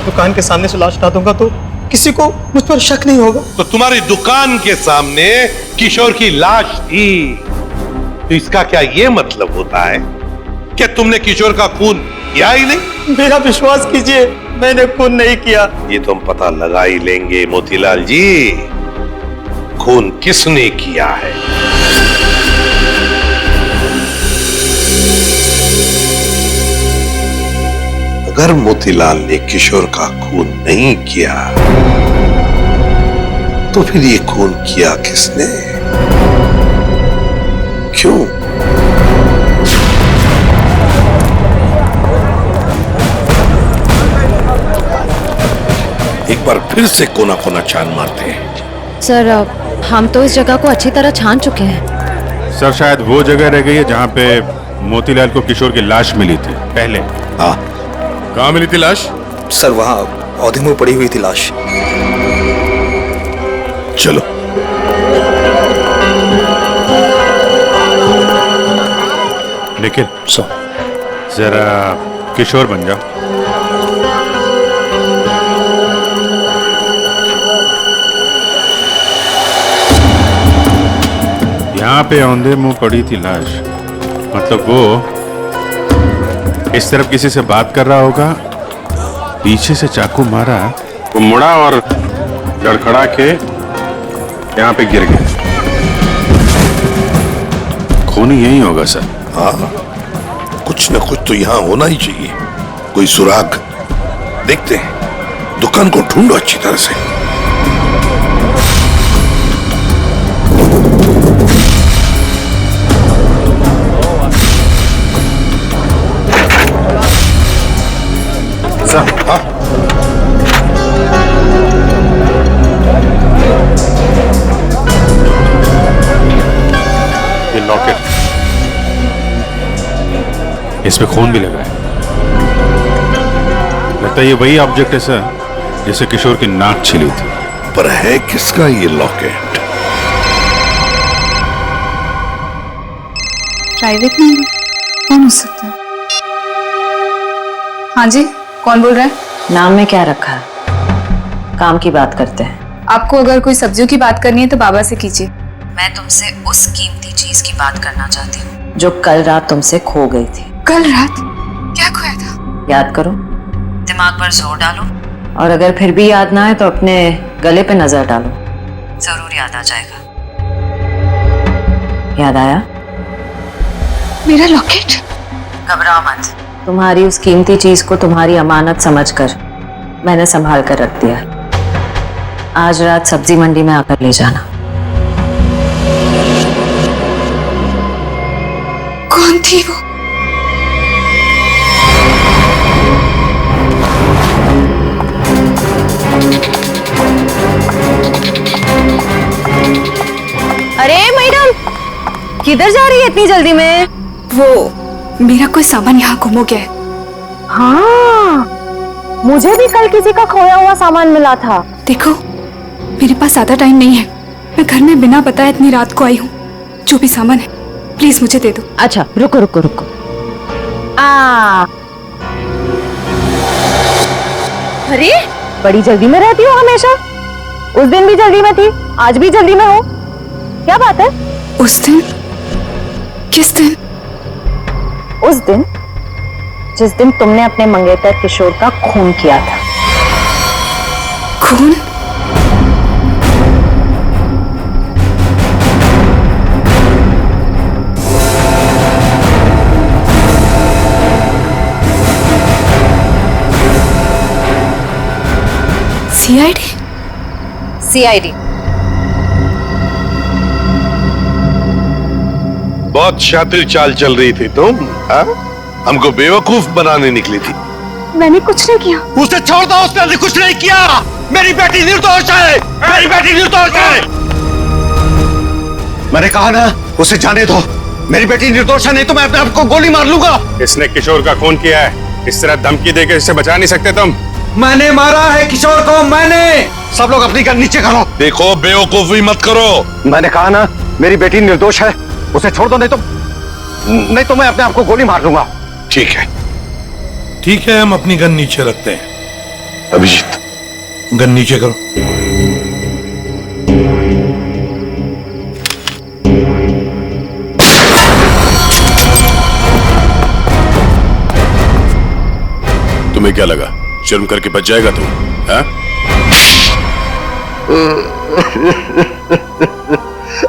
दुकान के सामने से लाश हटा दूंगा तो किसी को मुझ पर शक नहीं होगा। तो तुम्हारी दुकान के सामने किशोर की लाश थी, तो इसका क्या ये मतलब होता है कि तुमने किशोर का खून किया ही नहीं? मेरा विश्वास कीजिए, मैंने खून नहीं किया। ये तो हम पता लगा ही लेंगे मोतीलाल जी, खून किसने किया है। अगर मोतीलाल ने किशोर का खून नहीं किया तो फिर ये खून किया किसने, क्यों? एक बार फिर से कोना कोना छान मारते हैं। सर, हम तो इस जगह को अच्छी तरह छान चुके हैं। सर, शायद वो जगह रह गई है जहाँ पे मोतीलाल को किशोर की लाश मिली थी पहले। हाँ, कहाँ मिली थी लाश? सर, वहाँ पौधे में पड़ी हुई थी लाश। चलो। निखिल, जरा किशोर बन जाओ। यहाँ पे औंधे मुंह पड़ी थी लाश, मतलब वो इस तरफ किसी से बात कर रहा होगा, पीछे से चाकू मारा, वो मुड़ा और लड़खड़ा के यहाँ पे गिर गया। खून यही होगा सर। हाँ, कुछ न कुछ तो यहाँ होना ही चाहिए, कोई सुराग। देखते हैं, दुकान को ढूंढो अच्छी तरह से। हाँ? ये लॉकेट, इसमें खून भी लगा है। लगता है ये वही ऑब्जेक्ट है सर जिसे किशोर की नाक छिली थी। पर है किसका ये लॉकेट? प्राइवेट नंबर कौन हो सकता है? हाँ जी, कौन बोल रहा है? नाम में क्या रखा है? काम की बात करते हैं। आपको अगर कोई सब्जियों की बात करनी है तो बाबा से कीजिए। मैं तुमसे उस कीमती चीज की बात करना चाहती हूँ जो कल रात तुमसे खो गई थी। कल रात क्या खोया था? याद करो, दिमाग पर जोर डालो, और अगर फिर भी याद ना आए तो अपने गले पे नजर डालो, जरूर याद आ जाएगा। याद आया? मेरा लॉकेट? घबराओ मत, तुम्हारी उस कीमती चीज को तुम्हारी अमानत समझकर मैंने संभाल कर रख दिया। आज रात सब्जी मंडी में आकर ले जाना। कौन थी वो? अरे मैडम, किधर जा रही है इतनी जल्दी में? वो मेरा कोई सामान यहाँ गुम हो गया है। हाँ, मुझे भी कल किसी का खोया हुआ सामान मिला था। देखो, मेरे पास ज्यादा टाइम नहीं है, मैं घर में बिना बताए इतनी रात को आई हूँ। जो भी सामान है प्लीज मुझे दे दो। अच्छा रुको रुको रुको। अरे बड़ी जल्दी में रहती हो हमेशा। उस दिन भी जल्दी में थी, आज भी जल्दी में हो, क्या बात है? उस दिन? किस दिन? उस दिन जिस दिन तुमने अपने मंगेतर किशोर का खून किया था। खून? सीआईडी? सीआईडी। बहुत शातिर चाल चल रही थी तुम, हाँ? हमको बेवकूफ बनाने निकली थी। मैंने कुछ नहीं किया। उसे छोड़ दो, उसने कुछ नहीं किया। मेरी बेटी निर्दोष है, मेरी बेटी निर्दोष है। मैंने कहा ना, उसे जाने दो। मेरी बेटी निर्दोष है, नहीं तो मैं अपने आप को गोली मार लूंगा। इसने किशोर का खून किया है, इस तरह धमकी देकर इसे बचा नहीं सकते तुम। मैंने मारा है किशोर को, मैंने। सब लोग अपनी गन नीचे करो। देखो, बेवकूफी मत करो। मैंने कहा ना, मेरी बेटी निर्दोष है, उसे छोड़ दो, नहीं तो मैं अपने आप को गोली मार लूंगा। ठीक है, ठीक है, हम अपनी गन नीचे रखते हैं। अभिजीत, गन नीचे करो। तुम्हें क्या लगा शर्म करके बच जाएगा तू? हाँ?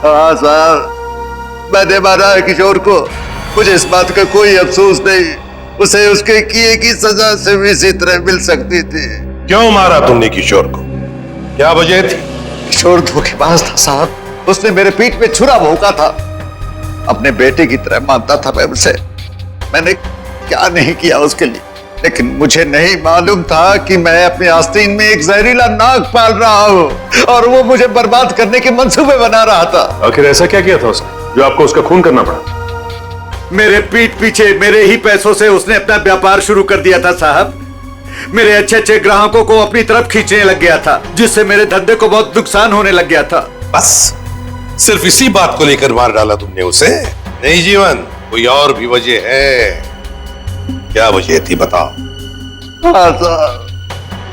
हाँ साहब, मैंने मारा है किशोर को। मुझे इस बात का कोई अफसोस नहीं। उसे उसके किए की सजा से भी इसी तरह मिल सकती थी। क्यों मारा तुमने किशोर को? क्या वजह थी? किशोर धोखेबाज था साहब। उसने मेरे पीठ पे छुरा भोंका था। अपने बेटे की तरह मानता था मैं उसे। मैंने क्या नहीं किया उसके लिए, लेकिन मुझे नहीं मालूम था कि मैं अपने आस्तीन में एक जहरीला नाग पाल रहा हूँ और वो मुझे बर्बाद करने के मंसूबे बना रहा था। आखिर ऐसा क्या किया था उसने जो आपको उसका खून करना पड़ा? मेरे पीठ पीछे मेरे ही पैसों से उसने अपना व्यापार शुरू कर दिया था साहब। मेरे अच्छे अच्छे ग्राहकों को अपनी तरफ खींचने लग गया था, जिससे मेरे धंधे को बहुत नुकसान होने लग गया था। बस सिर्फ इसी बात को लेकर मार डाला तुमने उसे? नहीं जीवन, कोई और भी वजह है। क्या वजह थी बताओ? हाँ साहब,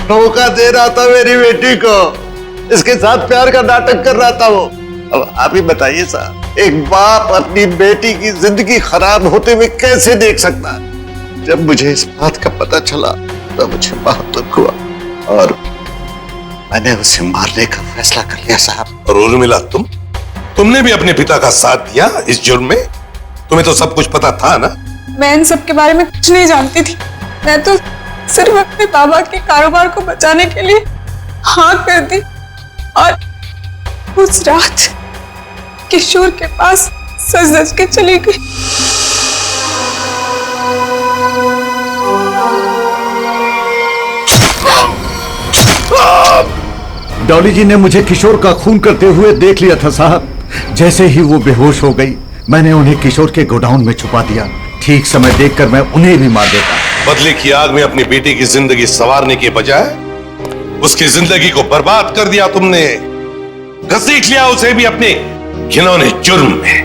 धोखा दे रहा था मेरी बेटी को। इसके साथ प्यार का नाटक कर रहा था वो। अब आप ही बताइए साहब, एक बाप अपनी बेटी की जिंदगी खराब होते हुए कैसे देख सकता है? जब मुझे इस बात का पता चला तो मुझे बहुत दुख हुआ और मैंने उसे मारने का फैसला कर लिया साहब। और उर्मिला, तुमने भी अपने पिता का साथ दिया इस जुर्म में? तुम्हें तो सब कुछ पता था ना? मैं इन सब के बारे में कुछ नहीं जानती थी। मैं तो सिर्फ अपने बाबा के कारोबार को बचाने के लिए हाँ कर दी और उस रात किशोर के पास सज धज के चली गई। डॉली जी ने मुझे किशोर का खून करते हुए देख लिया था साहब। जैसे ही वो बेहोश हो गई, मैंने उन्हें किशोर के गोडाउन में छुपा दिया। ठीक समय देखकर मैं उन्हें भी मार देता। बदले की आग में अपनी बेटी की जिंदगी संवारने के बजाय उसकी जिंदगी को बर्बाद कर दिया तुमने। घसीट लिया उसे भी अपने घिनौने जुर्म में।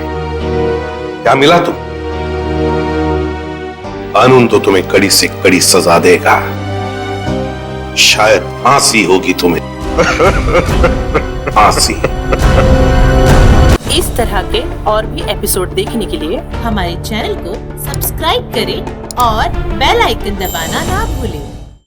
क्या मिला तुम? कानून तो तुम्हें कड़ी से कड़ी सजा देगा। शायद फांसी होगी तुम्हें। फांसी। इस तरह के और भी एपिसोड देखने के लिए हमारे चैनल को सब्सक्राइब करें और बेल आइकन दबाना ना भूलें।